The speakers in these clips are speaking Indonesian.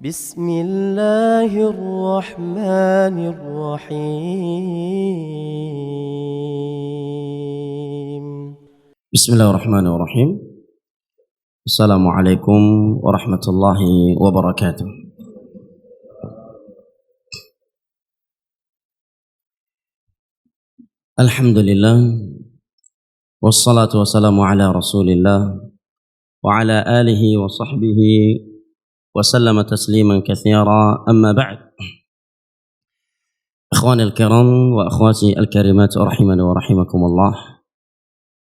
بسم الله الرحمن الرحيم بسم الله الرحمن الرحيم. السلام عليكم ورحمة الله وبركاته. الحمد لله والصلاة والسلام على رسول الله وعلى آله وصحبه وسلم تسليما كثيرا. أما بعد، إخواني الكرام وأخواتي الكريمات رحمني ورحمكم الله.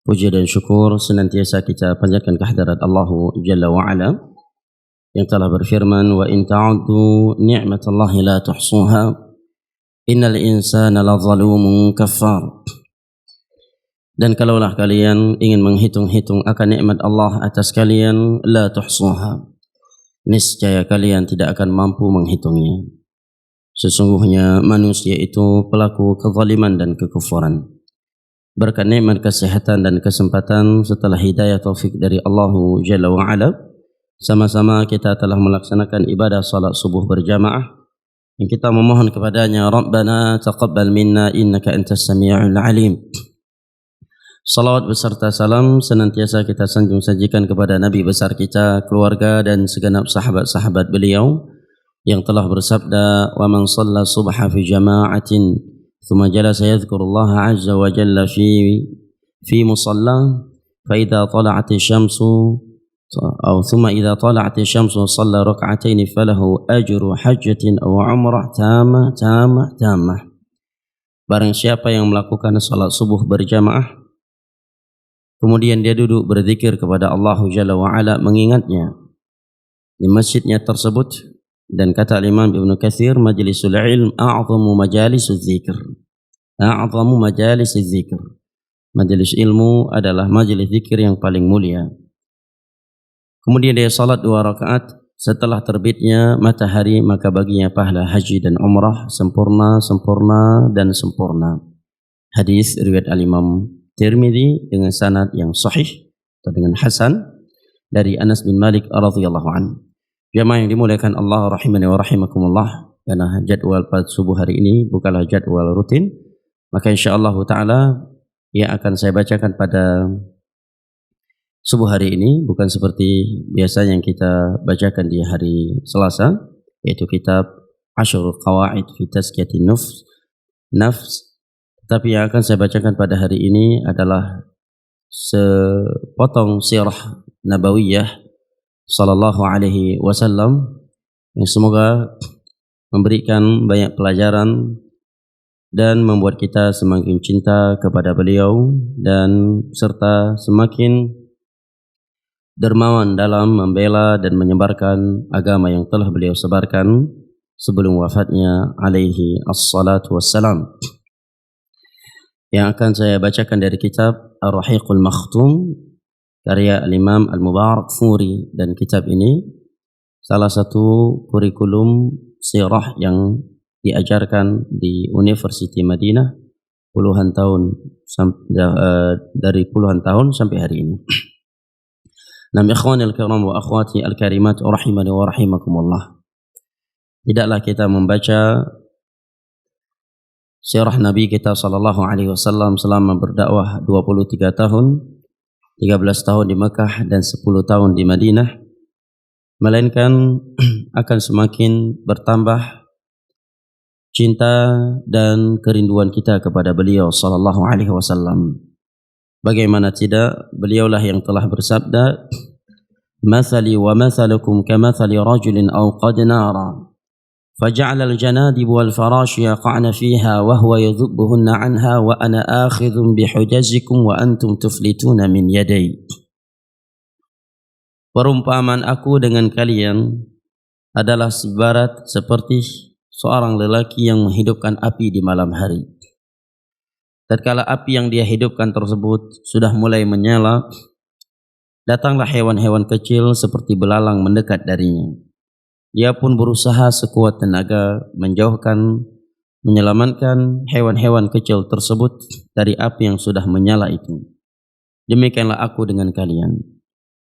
Puji dan syukur senantiasa kita panjatkan kehadirat Allah Jalla wa'ala yang telah berfirman, wa in ta'uddu ni'matallahi la tuhsuha innal insana lazalumun kaffar. Dan kalaulah kalian ingin menghitung-hitung akan nikmat Allah atas kalian, la tuhsuha, niscaya kalian tidak akan mampu menghitungnya. Sesungguhnya manusia itu pelaku kezaliman dan kekufuran. Berkat nikmat kesehatan dan kesempatan setelah hidayah taufik dari Allah Jalla wa'ala, sama-sama kita telah melaksanakan ibadah salat subuh berjamaah yang kita memohon kepadanya, Rabbana taqabbal minna innaka antas sami'ul alim. Salawat beserta salam senantiasa kita sanjung sajikan kepada Nabi besar kita, keluarga dan segenap sahabat-sahabat beliau yang telah bersabda, wa man shalla subha fi jama'atin ثم جلس يذكر الله عز وجل في مصلى فإذا طلعت الشمس ثم إذا طلعت الشمس صلى ركعتين فله أجر حجة أو عمرة تامة. Barang siapa yang melakukan salat subuh berjamaah kemudian dia duduk berzikir kepada Allah Jalla wa'ala, mengingatnya di masjidnya tersebut. Dan kata Imam Ibnu Katsir, majlisul ilm a'zamu majalisuz zikr. A'zamu majalisuz zikr. Majelis ilmu adalah majelis zikir yang paling mulia. Kemudian dia salat 2 rakaat setelah terbitnya matahari, maka baginya pahala haji dan umrah sempurna dan sempurna. Hadis riwayat Al-Imam Tirmidzi dengan sanad yang sahih atau dengan hasan dari Anas bin Malik radhiyallahu anhu. Jamaah yang dimuliakan Allah rahimani wa rahimakumullah, karena jadwal pada subuh hari ini bukanlah jadwal rutin, maka insyaallah ta'ala yang akan saya bacakan pada subuh hari ini bukan seperti biasanya yang kita bacakan di hari Selasa, yaitu kitab Asyrul Qawaid fi Tazkiyatin Nafs. Tapi yang akan saya bacakan pada hari ini adalah sepotong sirah nabawiyah sallallahu alaihi wasallam yang semoga memberikan banyak pelajaran dan membuat kita semakin cinta kepada beliau dan serta semakin dermawan dalam membela dan menyebarkan agama yang telah beliau sebarkan sebelum wafatnya alaihi assalatu wassalam. Yang akan saya bacakan dari kitab Ar-Rahiqul Makhtum karya Al-Imam Al-Mubarakfuri, dan kitab ini salah satu kurikulum sirah yang diajarkan di University Madinah dari puluhan tahun sampai hari ini. Nam ikhwani al-kiram wa akhwati al-karimat rahimani wa rahimakumullah. Tidaklah kita membaca sirah Nabi kita sallallahu alaihi wasallam selama berdakwah 23 tahun, 13 tahun di Mekah dan 10 tahun di Madinah, melainkan akan semakin bertambah cinta dan kerinduan kita kepada beliau sallallahu alaihi wasallam. Bagaimana tidak, beliaulah yang telah bersabda, "Mathali wa mathalukum kamathali rajulin awqad nara فجعل الجنادب والفراش يقعن فيها وهو يذبهن عنها وأنا آخذ بحجزكم وأنتم تفلتون من يدي." Perumpamaan aku dengan kalian adalah sebarat seperti seorang lelaki yang menghidupkan api di malam hari. Tatkala api yang dia hidupkan tersebut sudah mulai menyala, datanglah hewan-hewan kecil seperti belalang mendekat darinya. Dia pun berusaha sekuat tenaga menyelamatkan hewan-hewan kecil tersebut dari api yang sudah menyala itu. Demikianlah aku dengan kalian.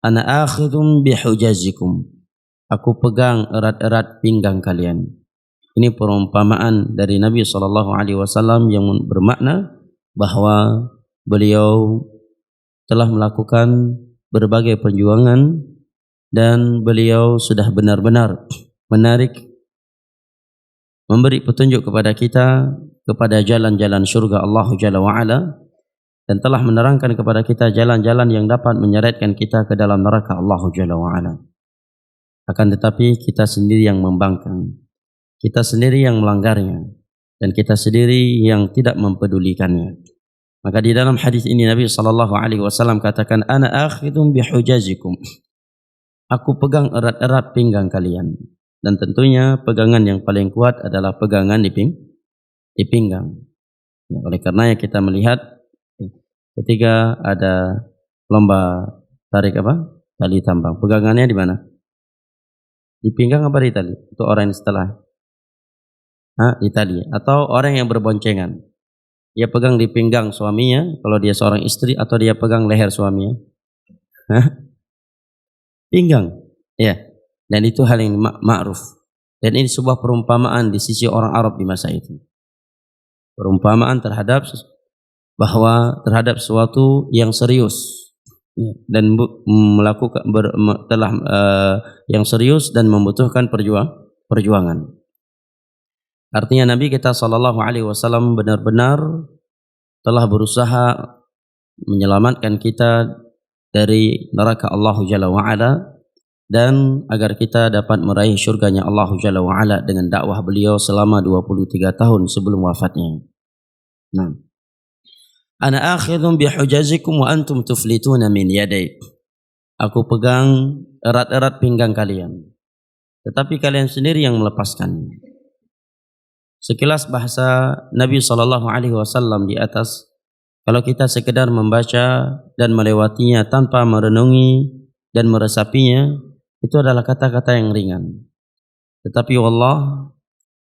Ana akhidhum bihujazikum. aku pegang erat-erat pinggang kalian. Ini perumpamaan dari Nabi SAW yang bermakna bahwa beliau telah melakukan berbagai perjuangan dan beliau sudah benar-benar memberi petunjuk kepada kita kepada jalan-jalan surga Allah Jalla wa'ala, dan telah menerangkan kepada kita jalan-jalan yang dapat menyeretkan kita ke dalam neraka Allah Jalla wa'ala. Akan tetapi kita sendiri yang membangkang, kita sendiri yang melanggarnya, dan kita sendiri yang tidak mempedulikannya. Maka di dalam hadis ini Nabi SAW katakan, ana akhidun bihujazikum, aku pegang erat-erat pinggang kalian. Dan tentunya pegangan yang paling kuat adalah pegangan di pinggang. Ya, oleh karenanya kita melihat ketika ada lomba tarik tali tambang, pegangannya di mana? Di pinggang apa di tali? Untuk orang yang setelah di tali, atau orang yang berboncengan, dia pegang di pinggang suaminya kalau dia seorang istri, atau dia pegang leher suaminya? Pinggang, ya. Dan itu hal yang ma'ruf. Dan ini sebuah perumpamaan di sisi orang Arab di masa itu. Perumpamaan terhadap sesuatu yang serius, dan melakukan yang serius dan membutuhkan perjuangan. Artinya Nabi kita SAW benar-benar telah berusaha menyelamatkan kita dari neraka Allah Jalla wa'ala, dan agar kita dapat meraih syurganya Allah Jalla wa'ala dengan dakwah beliau selama 23 tahun sebelum wafatnya. Nah, ana akhidun bihujazikum wa antum tuflituna min yadai, aku pegang erat-erat pinggang kalian, tetapi kalian sendiri yang melepaskan. Sekilas bahasa Nabi SAW di atas, kalau kita sekedar membaca dan melewatinya tanpa merenungi dan meresapinya, itu adalah kata-kata yang ringan. Tetapi wallah,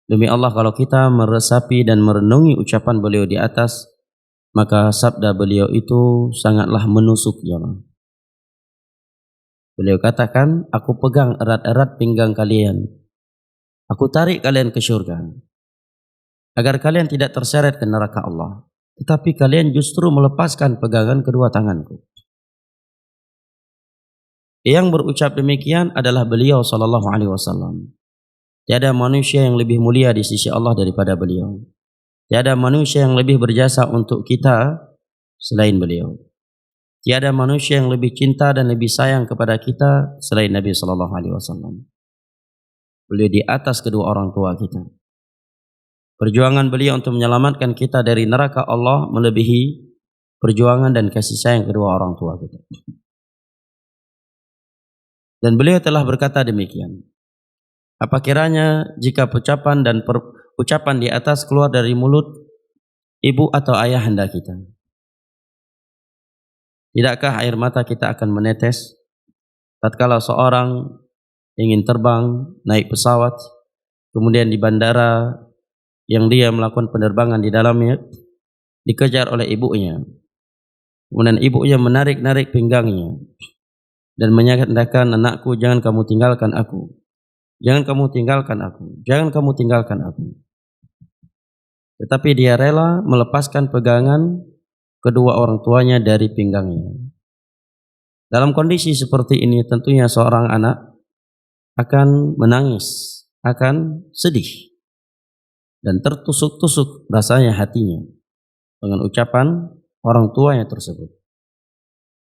demi Allah, kalau kita meresapi dan merenungi ucapan beliau di atas, maka sabda beliau itu sangatlah menusuk, ya. Beliau katakan, aku pegang erat-erat pinggang kalian, aku tarik kalian ke surga, agar kalian tidak terseret ke neraka Allah, tetapi kalian justru melepaskan pegangan kedua tanganku. Yang berucap demikian adalah beliau SAW. Tiada manusia yang lebih mulia di sisi Allah daripada beliau. Tiada manusia yang lebih berjasa untuk kita selain beliau. Tiada manusia yang lebih cinta dan lebih sayang kepada kita selain Nabi SAW. Beliau di atas kedua orang tua kita. Perjuangan beliau untuk menyelamatkan kita dari neraka Allah melebihi perjuangan dan kasih sayang kedua orang tua kita. Dan beliau telah berkata demikian, apa kiranya jika ucapan di atas keluar dari mulut ibu atau ayahanda kita, tidakkah air mata kita akan menetes tatkala seorang ingin terbang naik pesawat, kemudian di bandara yang dia melakukan penerbangan di dalamnya dikejar oleh ibunya, kemudian ibunya menarik-narik pinggangnya dan menyatakan, anakku, jangan kamu tinggalkan aku, jangan kamu tinggalkan aku, jangan kamu tinggalkan aku. Tetapi dia rela melepaskan pegangan kedua orang tuanya dari pinggangnya. Dalam kondisi seperti ini tentunya seorang anak akan menangis, akan sedih, dan tertusuk-tusuk rasanya hatinya dengan ucapan orang tuanya tersebut.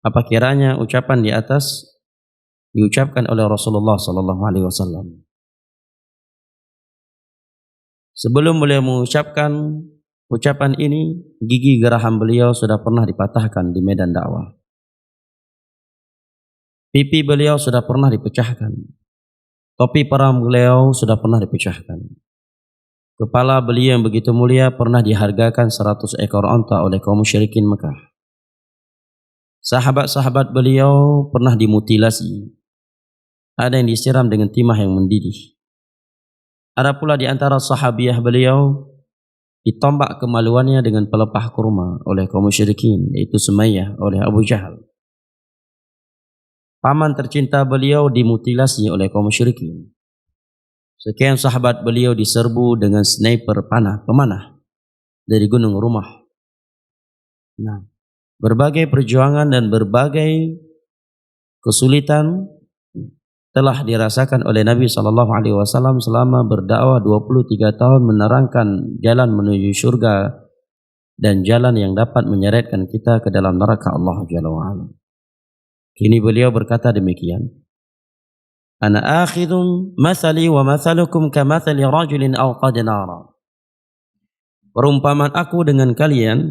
Apa kiranya ucapan di atas diucapkan oleh Rasulullah SAW. Sebelum beliau mengucapkan ucapan ini, gigi geraham beliau sudah pernah dipatahkan di medan dakwah. Pipi beliau sudah pernah dipecahkan. Topi perang beliau sudah pernah dipecahkan. Kepala beliau yang begitu mulia pernah dihargakan 100 ekor onta oleh kaum musyrikin Mekah. Sahabat-sahabat beliau pernah dimutilasi. Ada yang disiram dengan timah yang mendidih. Ada pula di antara sahabiah beliau ditombak kemaluannya dengan pelepah kurma oleh kaum musyrikin, yaitu Sumayyah oleh Abu Jahal. paman tercinta beliau dimutilasi oleh kaum musyrikin. Sekian sahabat beliau diserbu dengan sniper pemanah dari gunung Rumah. Nah, berbagai perjuangan dan berbagai kesulitan telah dirasakan oleh Nabi SAW selama berdakwah 23 tahun menerangkan jalan menuju surga dan jalan yang dapat menyeretkan kita ke dalam neraka Allah Jalla wa'ala. Kini beliau berkata demikian, Ana akhidun mathali wa mathalukum kamathali rajulin awqad nara. Perumpamaan aku dengan kalian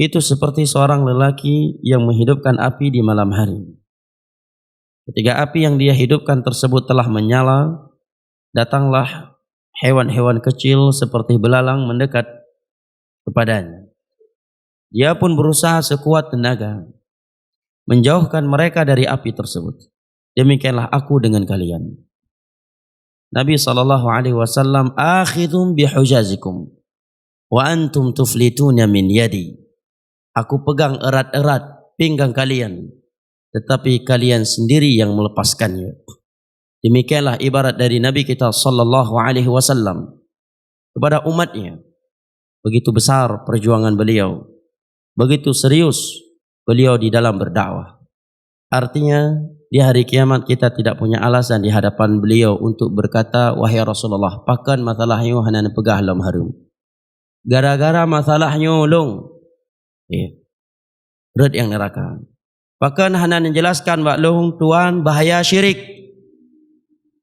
itu seperti seorang lelaki yang menghidupkan api di malam hari. Ketika api yang dia hidupkan tersebut telah menyala, datanglah hewan-hewan kecil seperti belalang mendekat kepadanya. Dia pun berusaha sekuat tenaga menjauhkan mereka dari api tersebut. Demikianlah aku dengan kalian. Nabi SAW, akhidhum bihujazikum wa antum tuflituna min yadi. Aku pegang erat-erat pinggang kalian, tetapi kalian sendiri yang melepaskannya. Demikianlah ibarat dari Nabi kita SAW kepada umatnya. Begitu besar perjuangan beliau, begitu serius beliau di dalam berdakwah. Artinya di hari kiamat kita tidak punya alasan di hadapan beliau untuk berkata, wahai Rasulullah, pakan masalahnya hanan pegah lam harum. Gara-gara masalahnya long, berat yang neraka. Pakan hanan menjelaskan bak long tuan bahaya syirik,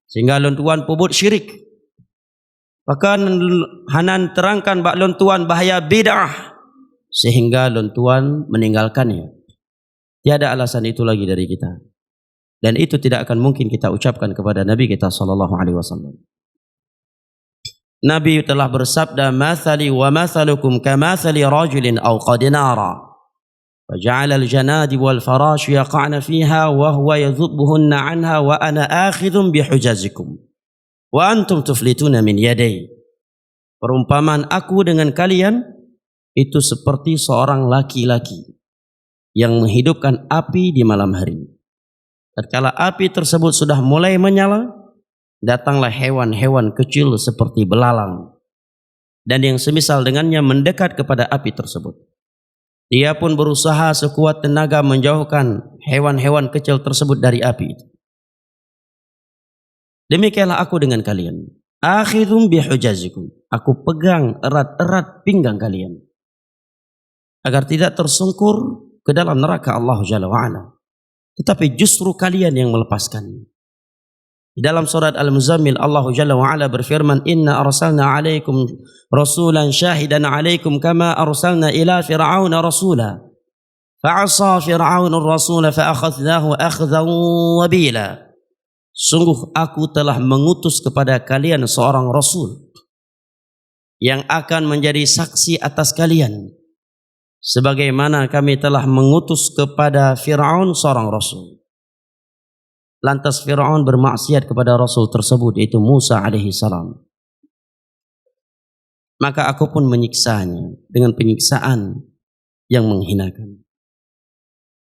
sehingga long tuan pubut syirik. Pakan hanan terangkan bak long tuan bahaya bid'ah, sehingga long tuan meninggalkannya. Tiada alasan itu lagi dari kita. Dan itu tidak akan mungkin kita ucapkan kepada Nabi kita SAW. Nabi telah bersabda, "Mathali wa mathalukum kamathali rajulin awqad nara, faja'ala al-janadi wal farash yaqa'na fiha wa huwa yadhubbuhunna 'anha wa ana akhidhun bihujazikum wa antum tuflituna min yaday." Perumpamaan aku dengan kalian itu seperti seorang laki-laki yang menghidupkan api di malam hari. Tatkala api tersebut sudah mulai menyala, datanglah hewan-hewan kecil seperti belalang dan yang semisal dengannya mendekat kepada api tersebut. Dia pun berusaha sekuat tenaga menjauhkan hewan-hewan kecil tersebut dari api itu. Demikianlah aku dengan kalian. Akhidhum bihujazikum. Aku pegang erat-erat pinggang kalian agar tidak tersungkur ke dalam neraka Allah Jalla wa'ala. Tetapi justru kalian yang melepaskannya. Di dalam surat Al-Muzammil Allah Jalla wa'ala berfirman, Inna arsalna alaikum rasulan syahidan alaikum kama arsalna ila fir'auna rasula fa'asa fir'aunur rasula fa'akhadnahu akhdan wabila. Sungguh aku telah mengutus kepada kalian seorang rasul yang akan menjadi saksi atas kalian, sebagaimana kami telah mengutus kepada Fir'aun seorang rasul. Lantas Fir'aun bermaksiat kepada rasul tersebut, yaitu Musa alaihi salam. Maka aku pun menyiksanya dengan penyiksaan yang menghinakan.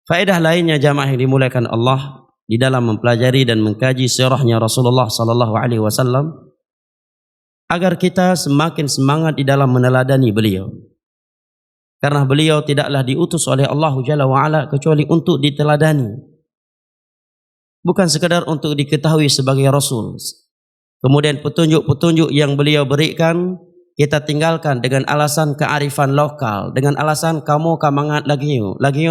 Faedah lainnya jamaah yang dimuliakan Allah di dalam mempelajari dan mengkaji sirahnya Rasulullah sallallahu alaihi wasallam, agar kita semakin semangat di dalam meneladani beliau. Karena beliau tidaklah diutus oleh Allah Jalla wa'ala kecuali untuk diteladani. Bukan sekadar untuk diketahui sebagai Rasul. Kemudian petunjuk-petunjuk yang beliau berikan, kita tinggalkan dengan alasan kearifan lokal. Dengan alasan kamu kamangat lagi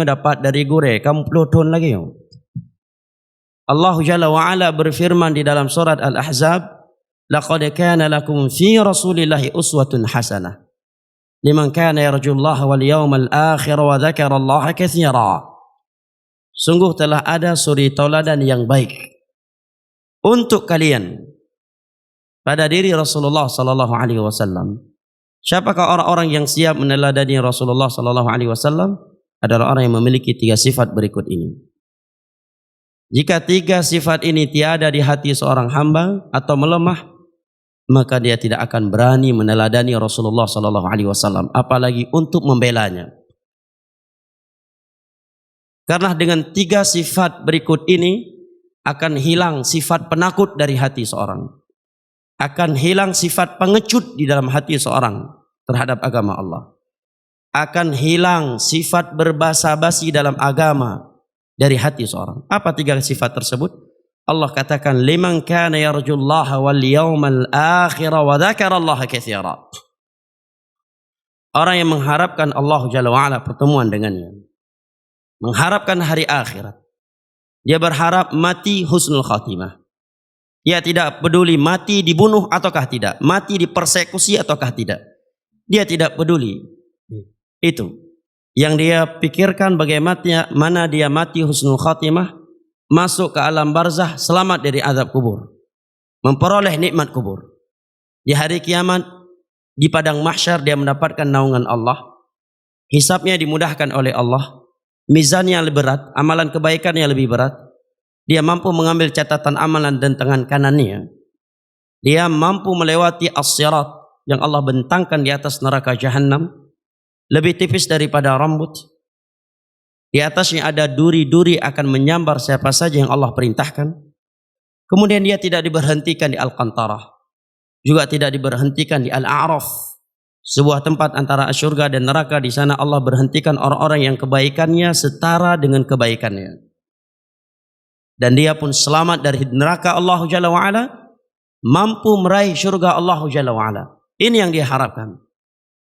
dapat dari gure, kamu pelutun lagi. Allah Jalla wa'ala berfirman di dalam surat Al-Ahzab, Laqad kana lakum fi rasulillahi uswatun hasanah liman kana yarjullaha wal yawmal akhir wa dzakarallaha katsira. Sungguh telah ada suri tauladan yang baik untuk kalian pada diri Rasulullah sallallahu alaihi wasallam. Siapakah orang-orang yang siap meneladani Rasulullah sallallahu alaihi wasallam? Adalah orang yang memiliki 3 sifat berikut ini. Jika 3 sifat ini tiada di hati seorang hamba atau melemah, maka dia tidak akan berani meneladani Rasulullah sallallahu alaihi wasallam, apalagi untuk membelanya. Karena dengan 3 sifat berikut ini akan hilang sifat penakut dari hati seorang. Akan hilang sifat pengecut di dalam hati seorang terhadap agama Allah. Akan hilang sifat berbasa-basi dalam agama dari hati seorang. Apa 3 sifat tersebut? Allah katakan, liman kana yarjullaha wal yawmal akhir wa dzakarallaha katsira. Orang yang mengharapkan Allah Jalla wa'ala, pertemuan dengannya, mengharapkan hari akhirat, dia berharap mati husnul khatimah. Dia tidak peduli mati dibunuh ataukah tidak, mati dipersekusi ataukah tidak. Dia tidak peduli. Itu yang dia pikirkan, bagaimana dia mati husnul khatimah, masuk ke alam barzah, selamat dari azab kubur, memperoleh nikmat kubur. Di hari kiamat, di padang mahsyar, dia mendapatkan naungan Allah, hisabnya dimudahkan oleh Allah, mizannya lebih berat, amalan kebaikannya lebih berat. Dia mampu mengambil catatan amalan dan tangan kanannya. Dia mampu melewati as-sirat yang Allah bentangkan di atas neraka Jahannam, lebih tipis daripada rambut. Di atasnya ada duri-duri akan menyambar siapa saja yang Allah perintahkan. Kemudian dia tidak diberhentikan di Al-Qantarah, juga tidak diberhentikan di Al-A'raf, sebuah tempat antara surga dan neraka. Di sana Allah berhentikan orang-orang yang kebaikannya setara dengan kebaikannya. Dan dia pun selamat dari neraka Allah Jalla wa'ala, mampu meraih surga Allah Jalla wa'ala. Ini yang dia harapkan.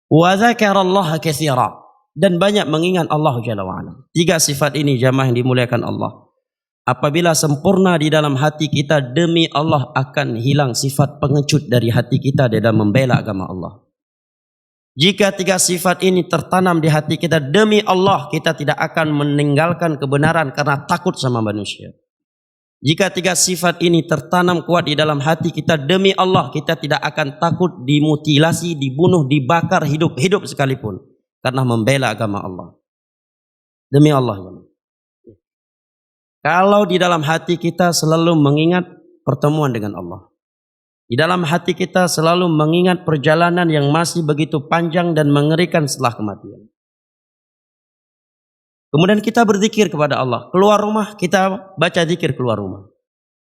Wa dzakarallaha katsira, dan banyak mengingat Allah Jalla wa'ala. 3 sifat ini jamaah yang dimuliakan Allah, apabila sempurna di dalam hati kita, demi Allah akan hilang sifat pengecut dari hati kita dalam membela agama Allah. Jika 3 sifat ini tertanam di hati kita, demi Allah kita tidak akan meninggalkan kebenaran karena takut sama manusia. Jika 3 sifat ini tertanam kuat di dalam hati kita, demi Allah kita tidak akan takut dimutilasi, dibunuh, dibakar hidup-hidup sekalipun karena membela agama Allah. Demi Allah. Kalau di dalam hati kita selalu mengingat pertemuan dengan Allah, di dalam hati kita selalu mengingat perjalanan yang masih begitu panjang dan mengerikan setelah kematian, kemudian kita berzikir kepada Allah. Keluar rumah kita baca zikir keluar rumah.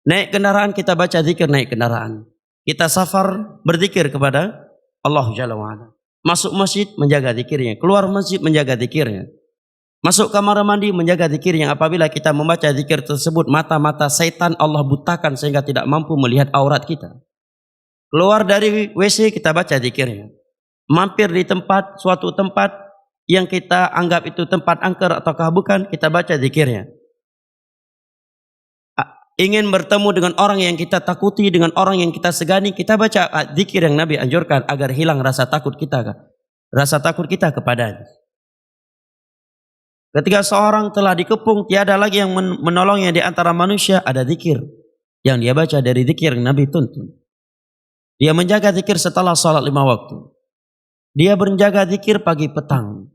Naik kendaraan kita baca zikir naik kendaraan. Kita safar berzikir kepada Allah Jalla wa'ala. Masuk masjid menjaga zikirnya. Keluar masjid menjaga zikirnya. Masuk kamar mandi menjaga zikirnya. Apabila kita membaca zikir tersebut, mata-mata setan Allah butakan sehingga tidak mampu melihat aurat kita. Keluar dari WC kita baca zikirnya. Mampir di suatu tempat yang kita anggap itu tempat angker ataukah bukan, kita baca zikirnya. Ingin bertemu dengan orang yang kita takuti, dengan orang yang kita segani, kita baca zikir yang Nabi anjurkan agar hilang rasa takut kita kepadanya. Ketika seorang telah dikepung, tiada lagi yang menolongnya di antara manusia, ada zikir yang dia baca dari zikir yang Nabi tuntun. Dia menjaga zikir setelah salat 5 waktu. Dia berjaga zikir pagi petang.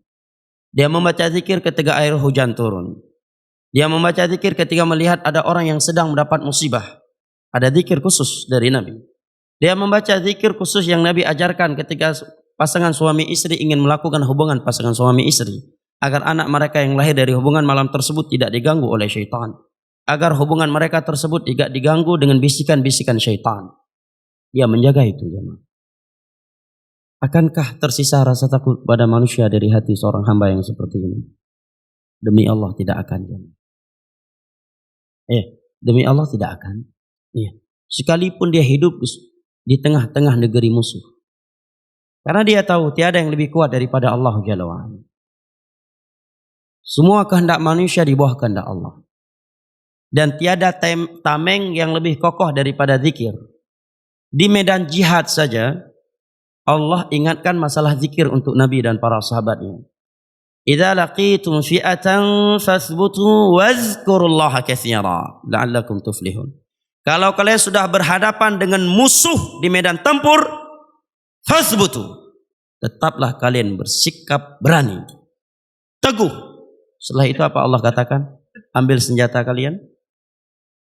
Dia membaca zikir ketika air hujan turun. Dia membaca zikir ketika melihat ada orang yang sedang mendapat musibah. Ada zikir khusus dari Nabi. Dia membaca zikir khusus yang Nabi ajarkan ketika pasangan suami istri ingin melakukan hubungan pasangan suami istri, agar anak mereka yang lahir dari hubungan malam tersebut tidak diganggu oleh syaitan, agar hubungan mereka tersebut tidak diganggu dengan bisikan-bisikan syaitan. Dia menjaga itu, jemaah. Akankah tersisa rasa takut pada manusia dari hati seorang hamba yang seperti ini? Demi Allah tidak akan. Demi Allah tidak akan. Sekalipun dia hidup di tengah-tengah negeri musuh. Karena dia tahu tiada yang lebih kuat daripada Allah Jalla wa'ala. Semua kehendak manusia di bawah kehendak Allah. Dan tiada tameng yang lebih kokoh daripada zikir. Di medan jihad saja Allah ingatkan masalah zikir untuk Nabi dan para sahabatnya. Idza laqitum fi'atan fasbutu wazkurullaha katsira la'allakum tuflihun. Kalau kalian sudah berhadapan dengan musuh di medan tempur, fasbutu, tetaplah kalian bersikap berani, teguh. Setelah itu apa Allah katakan? Ambil senjata kalian,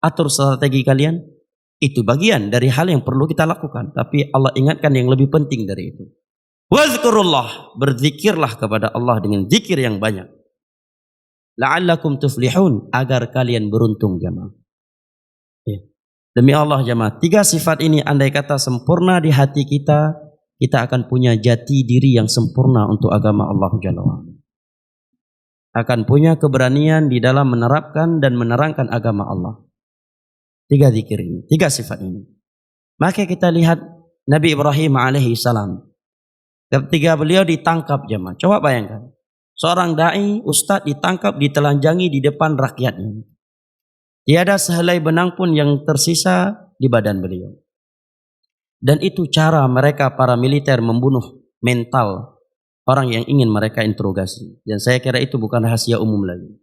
atur strategi kalian. Itu bagian dari hal yang perlu kita lakukan. Tapi Allah ingatkan yang lebih penting dari itu. Wazkurullah, berzikirlah kepada Allah dengan zikir yang banyak. la'allakum tuflihun, agar kalian beruntung jamaah. Ya. Demi Allah jamaah, 3 sifat ini andai kata sempurna di hati kita, kita akan punya jati diri yang sempurna untuk agama Allah Jalla wa'ala. Akan punya keberanian di dalam menerapkan dan menerangkan agama Allah. 3 zikir ini, 3 sifat ini. Maka kita lihat Nabi Ibrahim alaihi salam. Ketika beliau ditangkap jemaah, coba bayangkan. Seorang da'i, ustadz ditangkap, ditelanjangi di depan rakyatnya. Tiada sehelai benang pun yang tersisa di badan beliau. Dan itu cara mereka para militer membunuh mental orang yang ingin mereka interogasi. Dan saya kira itu bukan rahasia umum lagi.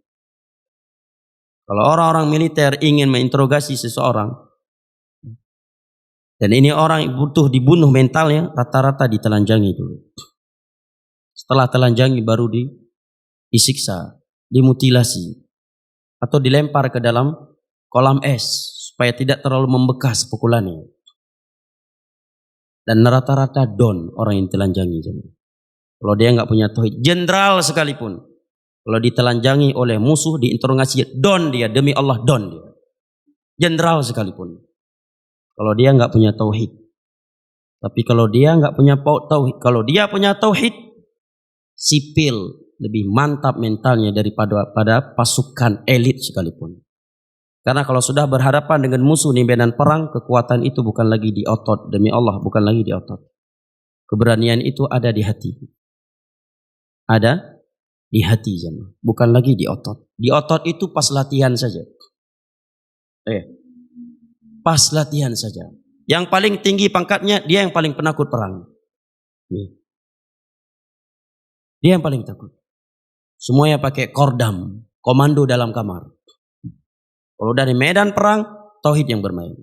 Kalau orang-orang militer ingin menginterogasi seseorang, dan ini orang butuh dibunuh mentalnya, rata-rata ditelanjangi dulu. Setelah telanjangi baru disiksa, dimutilasi, atau dilempar ke dalam kolam es supaya tidak terlalu membekas pukulannya. Dan rata-rata don orang yang telanjangi. Kalau dia nggak punya tauhid, jenderal sekalipun, kalau ditelanjangi oleh musuh, diinterogasi, don dia, demi Allah don dia. Jenderal sekalipun. Kalau dia nggak punya tauhid. Tapi kalau dia nggak punya tauhid, kalau dia punya tauhid, sipil lebih mantap mentalnya daripada pasukan elit sekalipun. Karena kalau sudah berhadapan dengan musuh di medan perang, kekuatan itu bukan lagi di otot, demi Allah bukan lagi di otot. Keberanian itu ada di hati. Ada di hati jemaah, bukan lagi di otot. Di otot itu pas latihan saja. Pas latihan saja. Yang paling tinggi pangkatnya, dia yang paling penakut perang. Dia yang paling takut. Semuanya pakai kordam, komando dalam kamar. Kalau dari medan perang, tauhid yang bermain.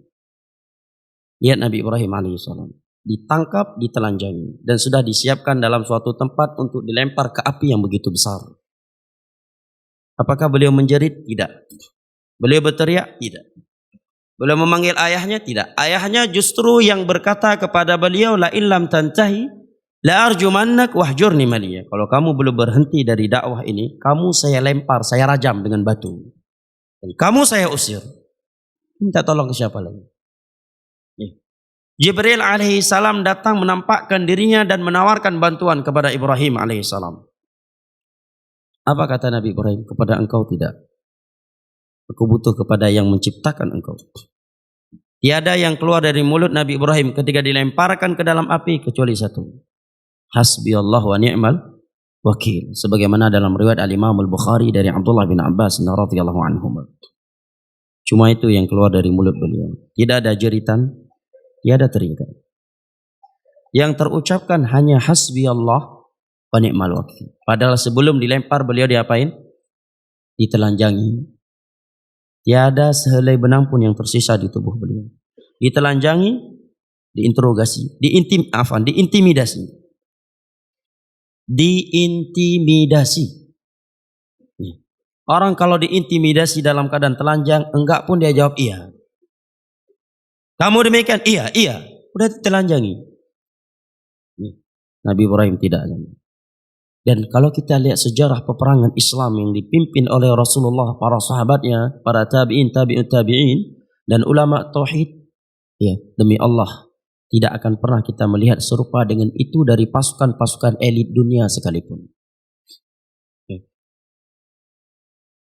Lihat Nabi Ibrahim alaihissalam. Ditangkap, ditelanjangi. Dan sudah disiapkan dalam suatu tempat untuk dilempar ke api yang begitu besar. Apakah beliau menjerit? Tidak. Beliau berteriak? Tidak. Beliau memanggil ayahnya? Tidak. Ayahnya justru yang berkata kepada beliau, la illam tantahi la arjumannak wahjurni maliya. Kalau kamu belum berhenti dari dakwah ini, kamu saya lempar, saya rajam dengan batu. Dan kamu saya usir. Minta tolong ke siapa lagi? Jibril alaihi salam datang menampakkan dirinya dan menawarkan bantuan kepada Ibrahim alaihi salam. Apa kata Nabi Ibrahim? Kepada engkau tidak. Aku butuh kepada yang menciptakan engkau. Tiada yang keluar dari mulut Nabi Ibrahim ketika dilemparkan ke dalam api kecuali satu. Hasbi Allah wa ni'mal wakil. Sebagaimana dalam riwayat Al-Imam Al-Bukhari dari Abdullah bin Abbas radhiyallahu anhum. Cuma itu yang keluar dari mulut beliau. Tidak ada jeritan, tiada teriakan. Yang terucapkan hanya hasbi Allah wa ni'mal wakil. Padahal sebelum dilempar beliau diapain? Ditelanjangi. Tiada sehelai benang pun yang tersisa di tubuh beliau. Ditelanjangi, diinterogasi, diintimidasi. Diintimidasi. Orang kalau diintimidasi dalam keadaan telanjang, enggak pun dia jawab iya. Kamu demikian? Iya, iya. Udah telanjangi. Nabi Ibrahim tidak. Dan kalau kita lihat sejarah peperangan Islam yang dipimpin oleh Rasulullah, para sahabatnya, para tabi'in, tabi'ut tabi'in, dan ulama tauhid, ya, demi Allah, tidak akan pernah kita melihat serupa dengan itu dari pasukan-pasukan elit dunia sekalipun. Ya.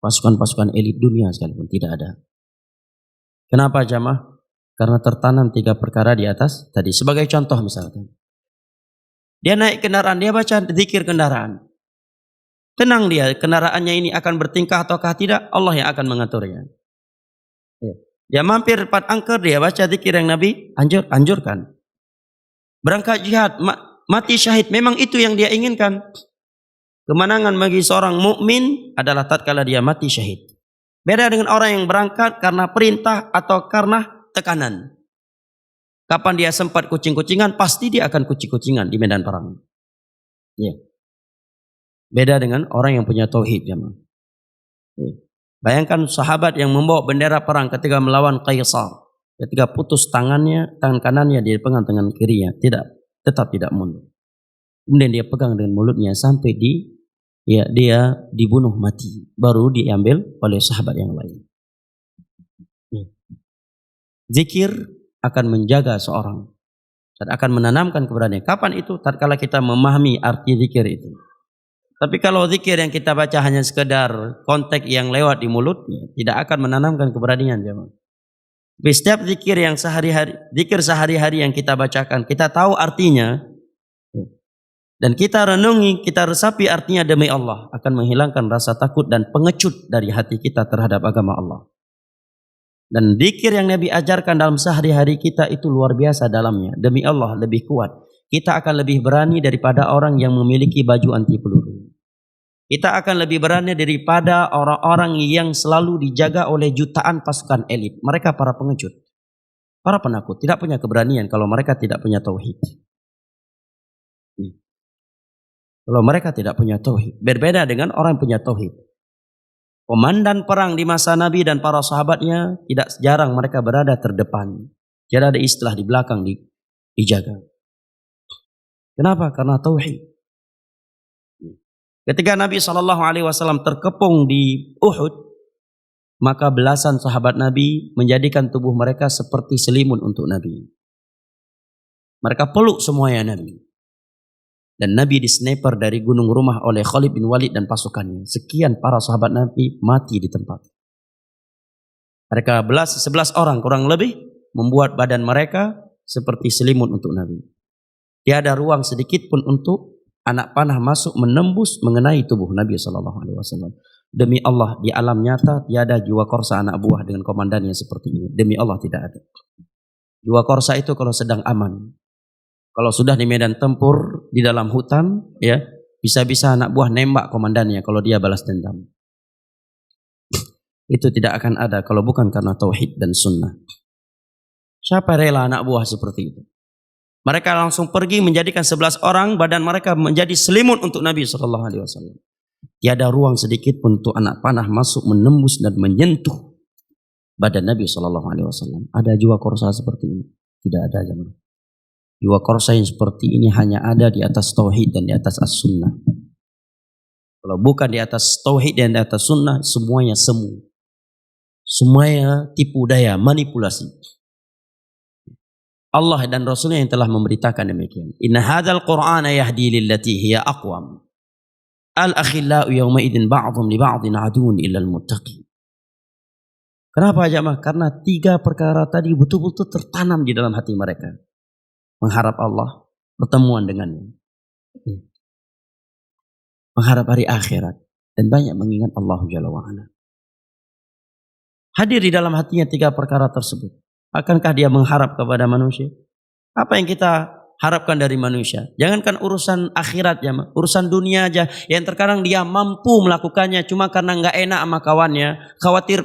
Pasukan-pasukan elit dunia sekalipun tidak ada. Kenapa jamaah? Karena tertanam 3 perkara di atas tadi. Sebagai contoh misalkan, dia naik kendaraan, dia baca zikir kendaraan. Tenang dia, kendaraannya ini akan bertingkah ataukah tidak, Allah yang akan mengaturnya. Ya. Dia mampir tempat angker, dia baca zikir yang Nabi anjurkan. Berangkat jihad, mati syahid, memang itu yang dia inginkan. Kemenangan bagi seorang mukmin adalah tatkala dia mati syahid. Beda dengan orang yang berangkat karena perintah atau karena tekanan. Kapan dia sempat kucing-kucingan, pasti dia akan kucing-kucingan di medan perang. Ya. Beda dengan orang yang punya tauhid. Ya. Bayangkan sahabat yang membawa bendera perang ketika melawan Kaisar. Ketika putus tangannya, tangan kanannya dia pegang tangan kirinya. Tetap tidak mundur. Kemudian dia pegang dengan mulutnya sampai ya dia dibunuh mati, baru diambil oleh sahabat yang lain. Ya. Zikir akan menjaga seorang dan akan menanamkan keberanian. Kapan itu? Tatkala kita memahami arti zikir itu. Tapi kalau zikir yang kita baca hanya sekedar konteks yang lewat di mulut, ya, tidak akan menanamkan keberanian, jemaah. Setiap zikir yang sehari-hari yang kita bacakan, kita tahu artinya, dan kita renungi, kita resapi artinya demi Allah, akan menghilangkan rasa takut dan pengecut dari hati kita terhadap agama Allah. Dan zikir yang Nabi ajarkan dalam sehari-hari kita itu luar biasa dalamnya. Demi Allah lebih kuat. Kita akan lebih berani daripada orang yang memiliki baju anti peluru. Kita akan lebih berani daripada orang-orang yang selalu dijaga oleh jutaan pasukan elit. Mereka para pengecut, para penakut, tidak punya keberanian kalau mereka tidak punya tauhid. Kalau mereka tidak punya tauhid, berbeda dengan orang yang punya tauhid. Komandan perang di masa Nabi dan para sahabatnya tidak jarang mereka berada terdepan. Tidak ada istilah di belakang dijaga. Kenapa? Karena tauhid. Ketika Nabi SAW terkepung di Uhud, maka belasan sahabat Nabi menjadikan tubuh mereka seperti selimut untuk Nabi. Mereka peluk semuanya Nabi. Dan Nabi disniper dari gunung rumah oleh Khalid bin Walid dan pasukannya. Sekian para sahabat Nabi mati di tempat. Mereka 11 orang kurang lebih membuat badan mereka seperti selimut untuk Nabi. Tiada ruang sedikit pun untuk anak panah masuk menembus mengenai tubuh Nabi SAW. Demi Allah, di alam nyata tiada jiwa korsa anak buah dengan komandannya seperti ini. Demi Allah tidak ada. Jiwa korsa itu kalau sedang aman. Kalau sudah di medan tempur, di dalam hutan, ya bisa-bisa anak buah nembak komandannya kalau dia balas dendam. Itu tidak akan ada kalau bukan karena tauhid dan sunnah. Siapa rela anak buah seperti itu? Mereka langsung pergi menjadikan 11 orang, badan mereka menjadi selimut untuk Nabi SAW. Tiada ruang sedikit pun untuk anak panah masuk menembus dan menyentuh badan Nabi SAW. Ada jiwa korsa seperti ini? Tidak ada, jemaah. Jiwa korsa yang seperti ini hanya ada di atas tauhid dan di atas as-sunnah. Kalau bukan di atas tauhid dan di atas sunnah, semuanya semu. Semuanya tipu daya, manipulasi. Allah dan Rasulnya yang telah memberitakan demikian. Inna hadzal Qur'ana yahdi lillati hiya aqwam. Al-akhillau yawma idzin ba'dhum li ba'dhin aduun illal muttaqin. Kenapa jemaah? Karena 3 perkara tadi betul-betul tertanam di dalam hati mereka. Mengharap Allah, pertemuan dengannya. Mengharap hari akhirat dan banyak mengingat Allah Jalla wa Ala. Hadir di dalam hatinya 3 perkara tersebut. Akankah dia mengharap kepada manusia? Apa yang kita harapkan dari manusia? Jangankan urusan akhirat ya, urusan dunia aja yang terkadang dia mampu melakukannya cuma karena nggak enak sama kawannya, khawatir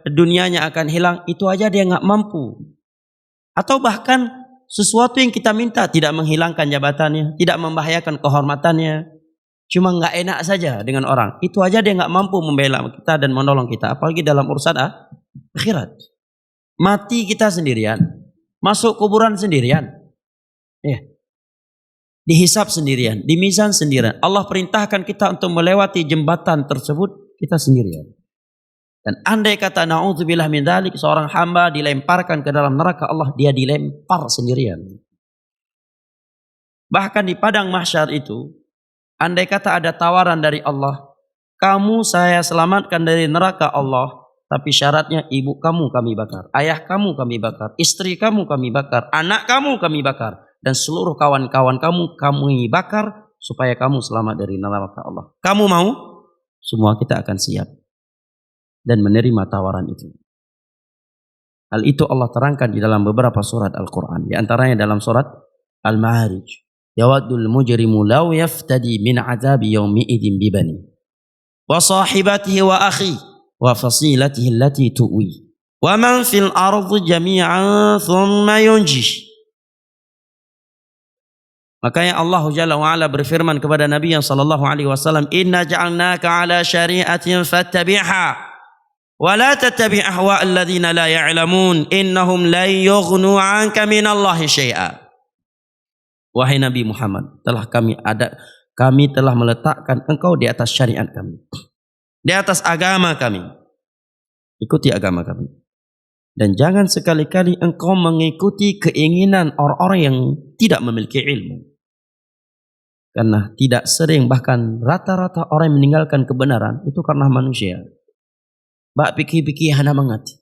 dunianya akan hilang, itu aja dia nggak mampu. Atau bahkan sesuatu yang kita minta tidak menghilangkan jabatannya, tidak membahayakan kehormatannya, cuma nggak enak saja dengan orang, itu aja dia nggak mampu membela kita dan menolong kita, apalagi dalam urusan akhirat. Mati kita sendirian, masuk kuburan sendirian, ya. Dihisab sendirian, dimizan sendirian. Allah perintahkan kita untuk melewati jembatan tersebut, kita sendirian. Dan andai kata na'udzubillah min dzalik, seorang hamba dilemparkan ke dalam neraka Allah, dia dilempar sendirian. Bahkan di padang mahsyar itu, andai kata ada tawaran dari Allah, kamu saya selamatkan dari neraka Allah, tapi syaratnya ibu kamu kami bakar, ayah kamu kami bakar, istri kamu kami bakar, anak kamu kami bakar, dan seluruh kawan-kawan kamu kami bakar supaya kamu selamat dari neraka Allah. Kamu mau? Semua kita akan siap dan menerima tawaran itu. Hal itu Allah terangkan di dalam beberapa surat Al-Quran. Di antaranya dalam surat Al-Ma'arij. Yawaddul mujrimu law yaftadi min azabi yawmi idin bibani wa sahibatihi wa akhi wa fasilatihi allati tuwi wa man fil ardi jami'an thumma yunjih. Makanya Allah Jalla wa Ala berfirman kepada Nabi sallallahu alaihi wasallam, inna ja'alnaka ala syari'atin fattabi'ha wa la tattabi' ahwa alladhina la ya'lamun innahum la yughnu 'anka minallahi syai'a. Wahai Nabi Muhammad, telah Kami telah meletakkan engkau di atas syariat kami, di atas agama kami. Ikuti agama kami. Dan jangan sekali-kali engkau mengikuti keinginan orang-orang yang tidak memiliki ilmu. Karena tidak sering, bahkan rata-rata orang yang meninggalkan kebenaran itu karena manusia. Bak pikir-pikir hana mengat.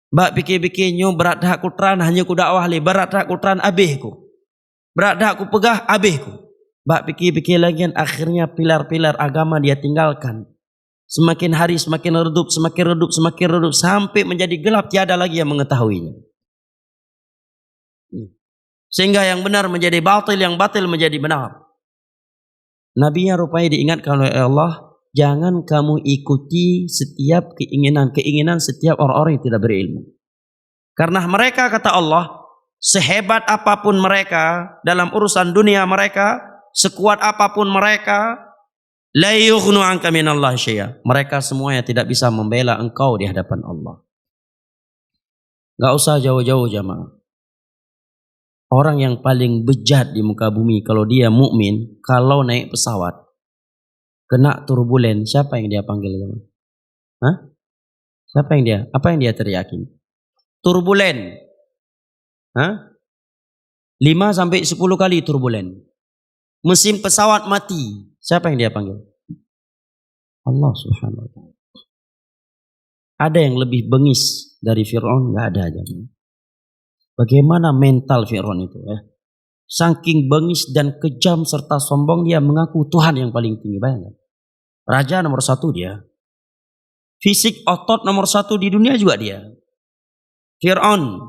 Bak pikir-pikir nyo berat dah aku teran hanya ku dakwah le, berat dah aku teran abihku. Berat dah aku pegah abihku. Bak pikir-pikir lagi, akhirnya pilar-pilar agama dia tinggalkan. Semakin hari semakin redup, semakin redup, semakin redup, sampai menjadi gelap, tiada lagi yang mengetahuinya. Sehingga yang benar menjadi batil, yang batil menjadi benar. Nabinya rupanya diingatkan oleh Allah, jangan kamu ikuti setiap keinginan setiap orang-orang yang tidak berilmu. Karena mereka, kata Allah, sehebat apapun mereka dalam urusan dunia mereka, sekuat apapun mereka, la yughnu anka minallahi syai'a. Mereka semuanya tidak bisa membela engkau di hadapan Allah. Gak usah jauh-jauh jamaah. Orang yang paling bejat di muka bumi kalau dia mukmin, kalau naik pesawat kena turbulen, siapa yang dia panggil jamaah? Hah? Siapa yang dia? Apa yang dia teriakin? Turbulen. Hah? 5 sampai 10 kali turbulen. Mesin pesawat mati. Siapa yang dia panggil? Allah Subhanahu wa ta'ala. Ada yang lebih bengis dari Fir'aun? Enggak ada aja. Bagaimana mental Fir'aun itu ya? Saking bengis dan kejam serta sombong, dia mengaku Tuhan yang paling tinggi. Bayangkan. Raja nomor 1 dia. Fisik otot nomor 1 di dunia juga dia. Fir'aun.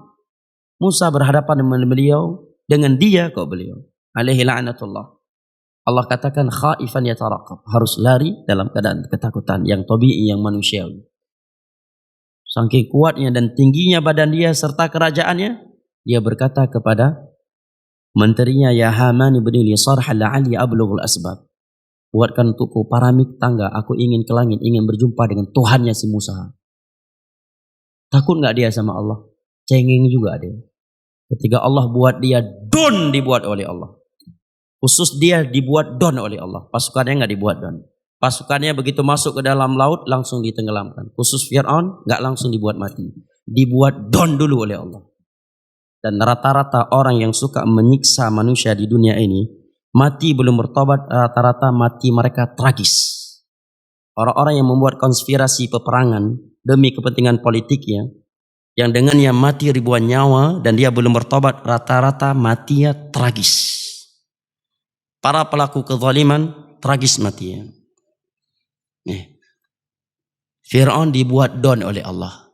Musa berhadapan dengan beliau. Dengan dia kok beliau. Alaihi la'natullah. Allah katakan khaifan yataraqab. Harus lari dalam keadaan ketakutan yang tabi'i, yang manusiawi. Saking kuatnya dan tingginya badan dia serta kerajaannya, dia berkata kepada menterinya, ya Haman ibni li sarhan la'ali ablughul asbab. Buatkan untukku paramik tangga, aku ingin ke langit, ingin berjumpa dengan Tuhannya si Musa. Takut enggak dia sama Allah? Cengeng juga dia. Ketika Allah buat dia don, dibuat oleh Allah. Khusus dia dibuat don oleh Allah. Pasukannya enggak dibuat don. Pasukannya begitu masuk ke dalam laut langsung ditenggelamkan. Khusus Fir'aun enggak langsung dibuat mati. Dibuat don dulu oleh Allah. Dan rata-rata orang yang suka menyiksa manusia di dunia ini, mati belum bertobat, rata-rata mati mereka tragis. Orang-orang yang membuat konspirasi peperangan demi kepentingan politiknya, yang dengannya mati ribuan nyawa dan dia belum bertobat, rata-rata matinya tragis. Para pelaku kezaliman tragis matinya. Fir'aun dibuat don oleh Allah.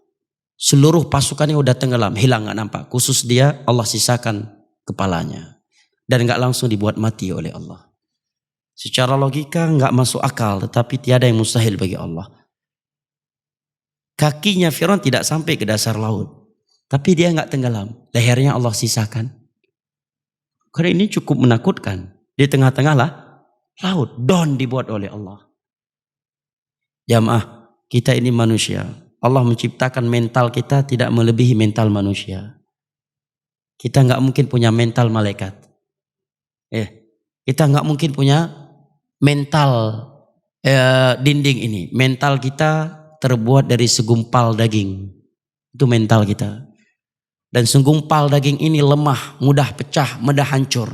Seluruh pasukannya udah tenggelam, hilang, nggak nampak. Khusus dia, Allah sisakan kepalanya. Dan nggak langsung dibuat mati oleh Allah. Secara logika nggak masuk akal, tetapi tiada yang mustahil bagi Allah. Kakinya Fir'aun tidak sampai ke dasar laut. Tapi dia nggak tenggelam. Lehernya Allah sisakan. Karena ini cukup menakutkan. Di tengah-tengah laut, don dibuat oleh Allah. Jamaah, kita ini manusia. Allah menciptakan mental kita tidak melebihi mental manusia. Kita nggak mungkin punya mental malaikat. Kita nggak mungkin punya mental dinding ini. Mental kita terbuat dari segumpal daging. Itu mental kita. Dan segumpal daging ini lemah, mudah pecah, mudah hancur.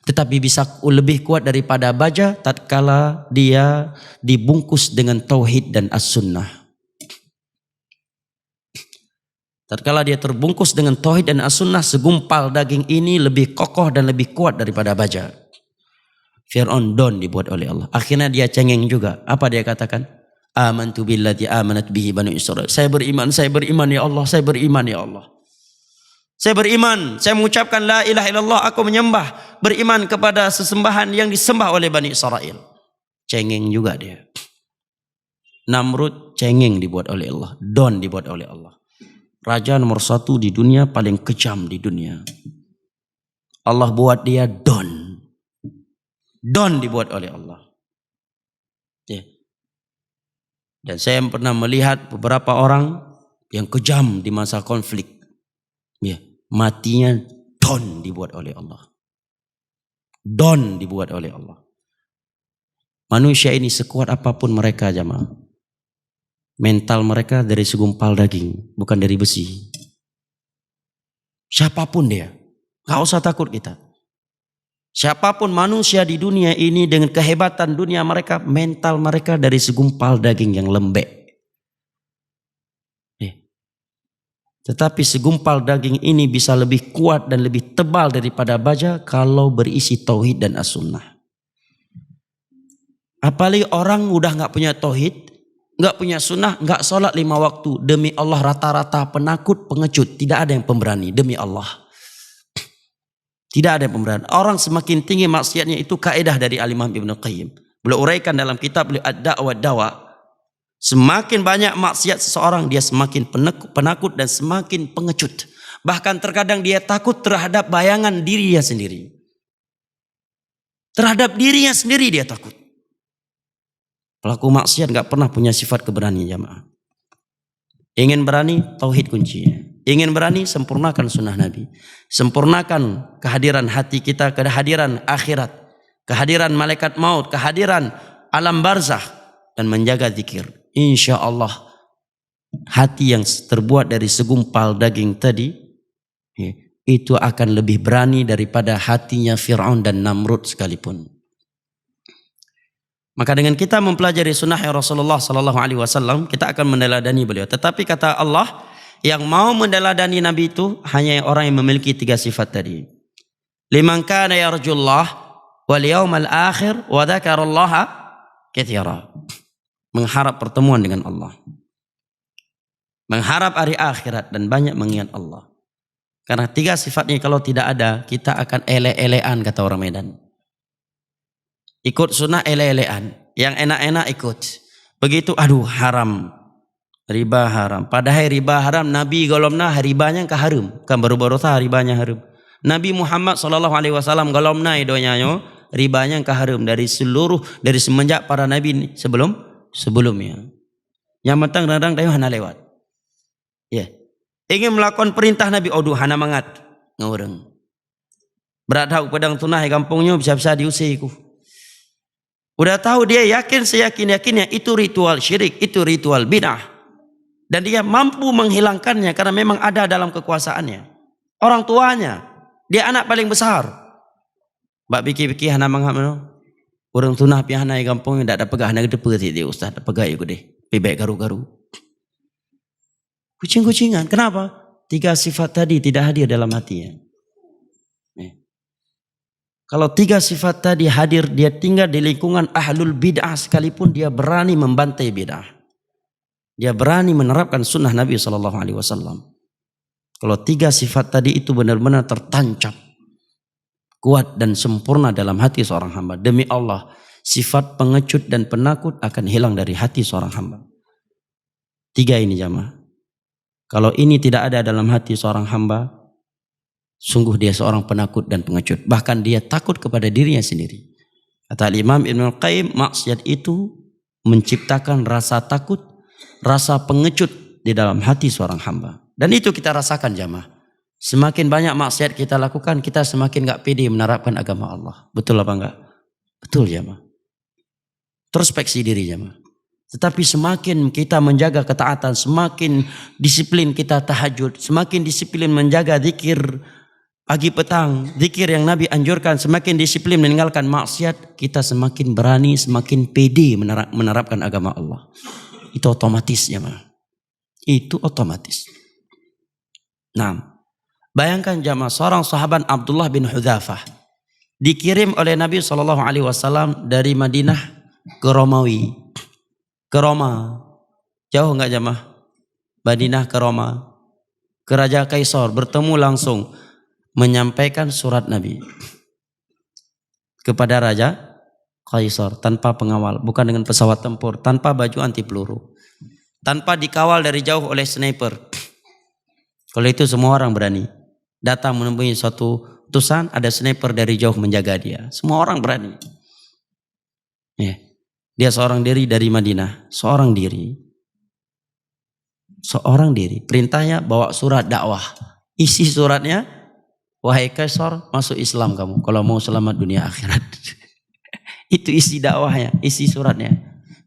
Tetapi bisa lebih kuat daripada baja tatkala dia dibungkus dengan tauhid dan as-sunnah. Tatkala dia terbungkus dengan tauhid dan as-sunnah, segumpal daging ini lebih kokoh dan lebih kuat daripada baja. Fir'aun don dibuat oleh Allah. Akhirnya dia cengeng juga. Apa dia katakan? Amantu billadzi amanat bihi banu Israil. Saya beriman ya Allah, saya beriman ya Allah. Saya beriman, saya mengucapkan la ilaha illallah, aku menyembah, beriman kepada sesembahan yang disembah oleh Bani Israel. Cengeng juga dia. Namrud cengeng dibuat oleh Allah, don dibuat oleh Allah. Raja nomor 1 di dunia, paling kejam di dunia. Allah buat dia don. Don dibuat oleh Allah. Dan saya pernah melihat beberapa orang yang kejam di masa konflik. Matinya don dibuat oleh Allah. Don dibuat oleh Allah. Manusia ini sekuat apapun mereka jamaah, mental mereka dari segumpal daging, bukan dari besi. Siapapun dia, gak usah takut kita. Siapapun manusia di dunia ini dengan kehebatan dunia mereka, mental mereka dari segumpal daging yang lembek. Tetapi segumpal daging ini bisa lebih kuat dan lebih tebal daripada baja kalau berisi tauhid dan as-sunnah. Apalagi orang udah gak punya tauhid, gak punya sunnah, gak sholat 5 waktu. Demi Allah rata-rata penakut, pengecut. Tidak ada yang pemberani, demi Allah. Tidak ada yang pemberani. Orang semakin tinggi maksiatnya, itu kaedah dari Al-Imam Ibnu Qayyim. Beliau uraikan dalam kitab beliau Ad-Da' wa Dawa. Semakin banyak maksiat seseorang, dia semakin penakut dan semakin pengecut. Bahkan terkadang dia takut terhadap bayangan dirinya sendiri. Terhadap dirinya sendiri dia takut. Pelaku maksiat gak pernah punya sifat keberanian jamaah. Ingin berani, tauhid kuncinya. Ingin berani, sempurnakan sunnah Nabi. Sempurnakan kehadiran hati kita, kehadiran akhirat. Kehadiran malaikat maut, kehadiran alam barzakh. Dan menjaga zikir. Insya Allah hati yang terbuat dari segumpal daging tadi, itu akan lebih berani daripada hatinya Fir'aun dan Namrud sekalipun. Maka dengan kita mempelajari sunnah Rasulullah Sallallahu Alaihi Wasallam, kita akan meneladani beliau. Tetapi kata Allah, yang mau meneladani Nabi itu hanya orang yang memiliki 3 sifat tadi. Liman kana yarjullah wal yawmal akhir wa dzakarallaha katsira. Mengharap pertemuan dengan Allah. Mengharap hari akhirat dan banyak mengingat Allah. Karena 3 sifatnya kalau tidak ada, kita akan ele-elean kata orang Medan. Ikut sunnah ele-elean. Yang enak-enak ikut. Begitu aduh haram. Riba haram. Padahal riba haram Nabi golomna ribanya ke haram. Kan baru-baru tah ribanya haram. Nabi Muhammad SAW golomna idonyanyo ribanya ke haram dari semenjak para nabi sebelumnya. Yang mentang kadang dayo hana lewat. Ya. Ingin melakukan perintah Nabi, aduh hana mangat ngurang. Berat hak pedang tunah kampungnya bisa-bisa diusiku. Udah tahu dia yakin seyakin-yakinnya itu ritual syirik, itu ritual bid'ah. Dan dia mampu menghilangkannya karena memang ada dalam kekuasaannya. Orang tuanya, dia anak paling besar. Mbak Biki hana mangat mano. Orang tunah pihana kampung yang tak ada pegah nak depa dia ustaz, tak pegah ikut deh. Bebek garu-garu. Kucing-kucingan. Kenapa? 3 sifat tadi tidak hadir dalam hatinya. Kalau 3 sifat tadi hadir, dia tinggal di lingkungan ahlul bid'ah sekalipun dia berani membantai bid'ah. Dia berani menerapkan sunnah Nabi SAW. Kalau 3 sifat tadi itu benar-benar tertancap, kuat dan sempurna dalam hati seorang hamba. Demi Allah, sifat pengecut dan penakut akan hilang dari hati seorang hamba. 3 ini jamaah. Kalau ini tidak ada dalam hati seorang hamba, sungguh dia seorang penakut dan pengecut. Bahkan dia takut kepada dirinya sendiri. Kata Imam Ibnu Qayyim, maksiat itu menciptakan rasa takut, rasa pengecut di dalam hati seorang hamba. Dan itu kita rasakan jamaah. Semakin banyak maksiat kita lakukan, kita semakin gak pede menerapkan agama Allah. Betul apa enggak? Betul jamaah. Introspeksi diri jamaah. Tetapi semakin kita menjaga ketaatan, semakin disiplin kita tahajud, semakin disiplin menjaga zikir pagi petang, zikir yang Nabi anjurkan, semakin disiplin meninggalkan maksiat, kita semakin berani, semakin pede menerapkan agama Allah. Itu otomatis jamaah. Itu otomatis. Nah, bayangkan jamaah, seorang sahabat Abdullah bin Hudzafah dikirim oleh Nabi SAW dari Madinah ke Romawi, ke Roma. Jauh enggak jamaah? Madinah ke Roma, ke Raja Kaisar, bertemu langsung, menyampaikan surat Nabi kepada Raja Kaisar tanpa pengawal, bukan dengan pesawat tempur, tanpa baju anti peluru, tanpa dikawal dari jauh oleh sniper. Kalau itu semua orang berani. Datang menemui suatu utusan, ada sniper dari jauh menjaga dia. Semua orang berani. Ya. Dia seorang diri dari Madinah. Seorang diri. Perintahnya bawa surat dakwah. Isi suratnya, wahai Kaisar, masuk Islam kamu kalau mau selamat dunia akhirat. Itu isi dakwahnya, isi suratnya.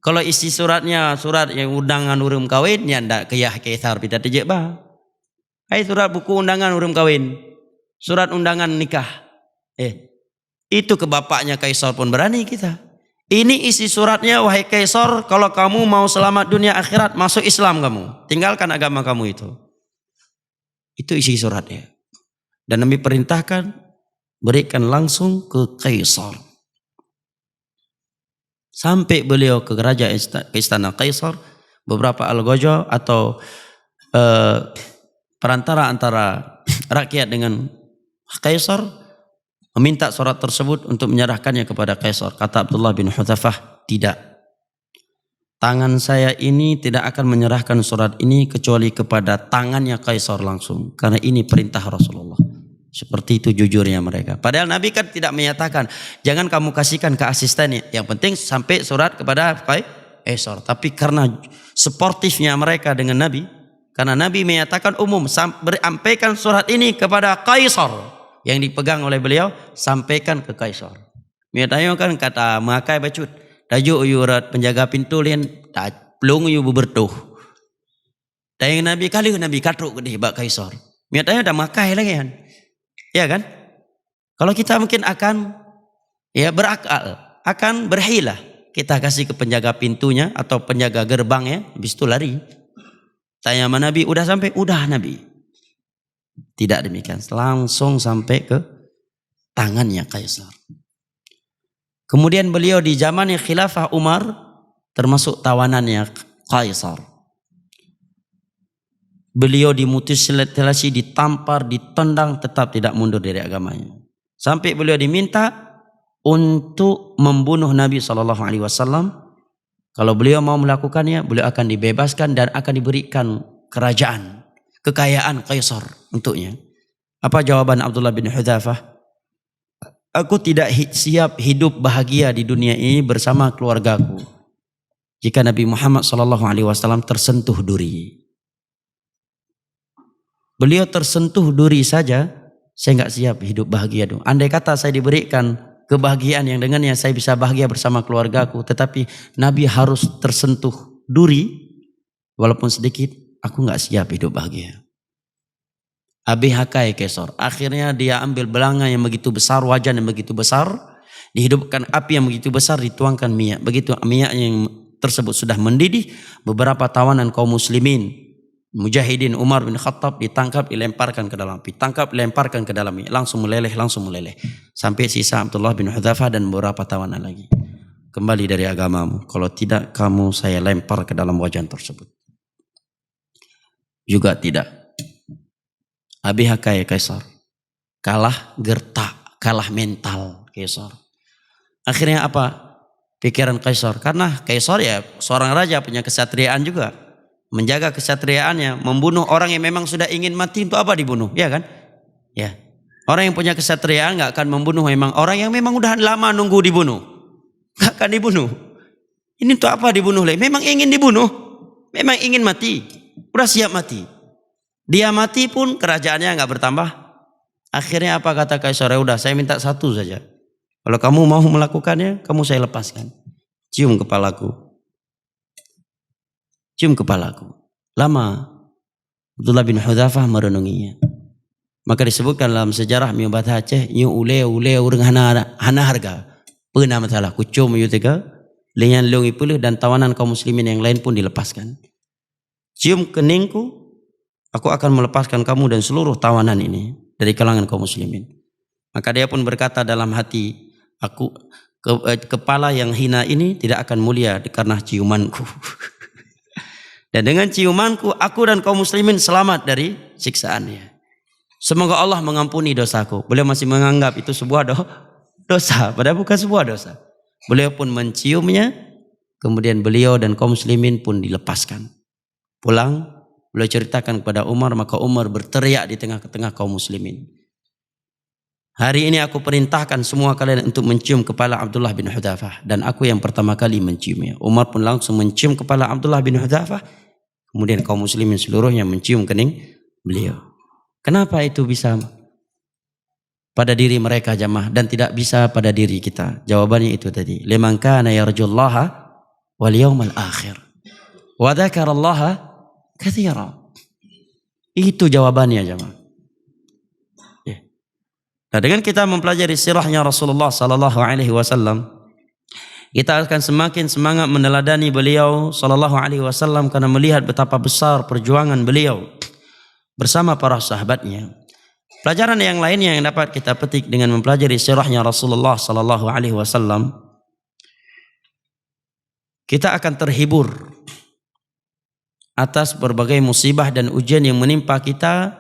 Kalau isi suratnya surat yang undangan urung kawin, ya ndak ke Yahya Kaisar pita tejek bah. Hai surat buku undangan urung kawin, surat undangan nikah. Itu ke bapaknya Kaisar pun berani kita. Ini isi suratnya, wahai Kaisar, kalau kamu mau selamat dunia akhirat, masuk Islam kamu, tinggalkan agama kamu itu. Itu isi suratnya. Dan Nabi perintahkan berikan langsung ke Kaisar. Sampai beliau ke istana Kaisar, beberapa algojo atau perantara antara rakyat dengan Kaisar meminta surat tersebut untuk menyerahkannya kepada Kaisar. Kata Abdullah bin Hudzafah, tidak. Tangan saya ini tidak akan menyerahkan surat ini kecuali kepada tangannya Kaisar langsung. Karena ini perintah Rasulullah. Seperti itu jujurnya mereka. Padahal Nabi kan tidak menyatakan, jangan kamu kasihkan ke asistennya. Yang penting sampai surat kepada Kaisar. Tapi karena sportifnya mereka dengan Nabi, karena Nabi menyatakan umum, sampaikan surat ini kepada Kaisar. Yang dipegang oleh beliau, sampaikan ke Kaisar. Misalnya kan kata makai bacut, tajuk yurat penjaga pintu lian, pelung yu bertuh. Tayang Nabi kali Nabi katruk ke bak Kaisar. Misalnya dah makai lagi kan, ya kan? Kalau kita mungkin akan ya berakal, akan berhilah. Kita kasih ke penjaga pintunya atau penjaga gerbangnya, habis itu lari. Tanya sama Nabi, udah sampai? Udah Nabi. Tidak demikian, langsung sampai ke tangannya Kaisar. Kemudian beliau di zamannya Khilafah Umar termasuk tawanannya Kaisar. Beliau dimutilasi, ditampar, ditendang, tetap tidak mundur dari agamanya. Sampai beliau diminta untuk membunuh Nabi SAW. Kalau beliau mau melakukannya, beliau akan dibebaskan dan akan diberikan kerajaan, kekayaan Kaisar untuknya. Apa jawaban Abdullah bin Hudzafah? Aku tidak siap hidup bahagia di dunia ini bersama keluargaku jika Nabi Muhammad SAW tersentuh duri. Beliau tersentuh duri saja, saya nggak siap hidup bahagia dong. Andai kata saya diberikan kebahagiaan yang dengannya saya bisa bahagia bersama keluargaku, tetapi Nabi harus tersentuh duri, walaupun sedikit, aku nggak siap hidup bahagia. Abi Hakai Kaisar. Akhirnya dia ambil belanga yang begitu besar, wajan yang begitu besar, dihidupkan api yang begitu besar, dituangkan minyak. Begitu minyak yang tersebut sudah mendidih, beberapa tawanan kaum muslimin, mujahidin Umar bin Khattab ditangkap, dilemparkan ke dalam api. Tangkap, lemparkan ke dalam minyak. Langsung meleleh. Sampai sisa Abdullah bin Hudzafah dan beberapa tawanan lagi. Kembali dari agamamu. Kalau tidak, kamu saya lempar ke dalam wajan tersebut. Juga tidak. Abi Hakai Kaisar kalah gertak, kalah mental Kaisar. Akhirnya apa? Pikiran Kaisar, karena Kaisar ya seorang raja punya kesatriaan juga, menjaga kesatriaannya, membunuh orang yang memang sudah ingin mati, untuk apa dibunuh? Ya kan? Ya. Orang yang punya kesatriaan nggak akan membunuh memang orang yang memang udah lama nunggu dibunuh, nggak akan dibunuh. Ini untuk apa dibunuh? Memang ingin dibunuh, memang ingin mati, udah siap mati. Dia mati pun kerajaannya nggak bertambah. Akhirnya apa kata Kaisar? Udah, saya minta satu saja. Kalau kamu mau melakukannya, kamu saya lepaskan. Cium kepalaku. Lama Abdullah bin Hudzafah merenunginya. Maka disebutkan dalam sejarah Miobat Aceh, yu ule urang hana harga. Pernah masalah kucum yu tega, lengan lungi pulih dan tawanan kaum muslimin yang lain pun dilepaskan. Cium keningku, aku akan melepaskan kamu dan seluruh tawanan ini dari kalangan kaum muslimin. Maka dia pun berkata dalam hati, aku kepala yang hina ini tidak akan mulia karena ciumanku. Dan dengan ciumanku, aku dan kaum muslimin selamat dari siksaannya. Semoga Allah mengampuni dosaku. Beliau masih menganggap itu sebuah dosa, padahal bukan sebuah dosa. Beliau pun menciumnya, kemudian beliau dan kaum muslimin pun dilepaskan. Pulang, beliau ceritakan kepada Umar, maka Umar berteriak di tengah-tengah kaum muslimin. Hari ini aku perintahkan semua kalian untuk mencium kepala Abdullah bin Hudzafah, dan aku yang pertama kali menciumnya. Umar pun langsung mencium kepala Abdullah bin Hudzafah, kemudian kaum muslimin seluruhnya mencium kening beliau. Kenapa itu bisa? pada diri mereka jamaah, dan tidak bisa pada diri kita. Jawabannya itu tadi. Liman kana yarjullaha wal yawmal akhir wa dzakarallaha katsira. Itu jawabannya jamaah. Nah, dengan kita mempelajari sirahnya Rasulullah sallallahu alaihi wasallam, kita akan semakin semangat meneladani beliau sallallahu alaihi wasallam karena melihat betapa besar perjuangan beliau bersama para sahabatnya. Pelajaran yang lainnya yang dapat kita petik dengan mempelajari sirahnya Rasulullah sallallahu alaihi wasallam, kita akan terhibur atas berbagai musibah dan ujian yang menimpa kita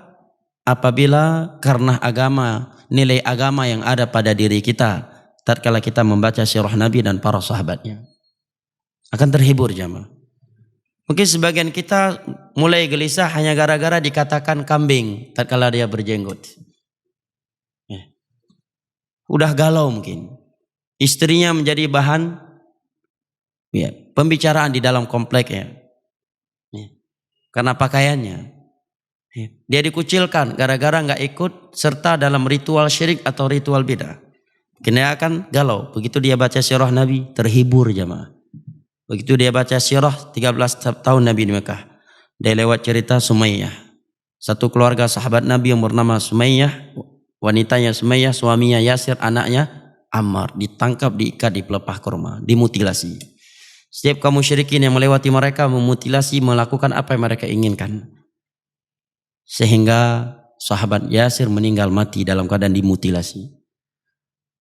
apabila karena agama, nilai agama yang ada pada diri kita tatkala kita membaca sirah Nabi dan para sahabatnya. Akan terhibur jamaah. Mungkin sebagian kita mulai gelisah hanya gara-gara dikatakan kambing tatkala dia berjenggot. Udah galau mungkin. Istrinya menjadi bahan pembicaraan di dalam kompleknya. Karena pakaiannya. Dia dikucilkan gara-gara nggak ikut serta dalam ritual syirik atau ritual bidah. Kini akan galau. Begitu dia baca sirah Nabi, terhibur jamaah. Begitu dia baca sirah 13 tahun Nabi di Mekah, dia lewat cerita Sumayyah. Satu keluarga sahabat Nabi yang bernama Sumayyah, wanitanya Sumayyah, suaminya Yasir, anaknya Ammar, ditangkap, diikat di pelepah kurma, dimutilasi. Setiap kaum musyrikin yang melewati mereka memutilasi, melakukan apa yang mereka inginkan. Sehingga sahabat Yasir meninggal mati dalam keadaan dimutilasi.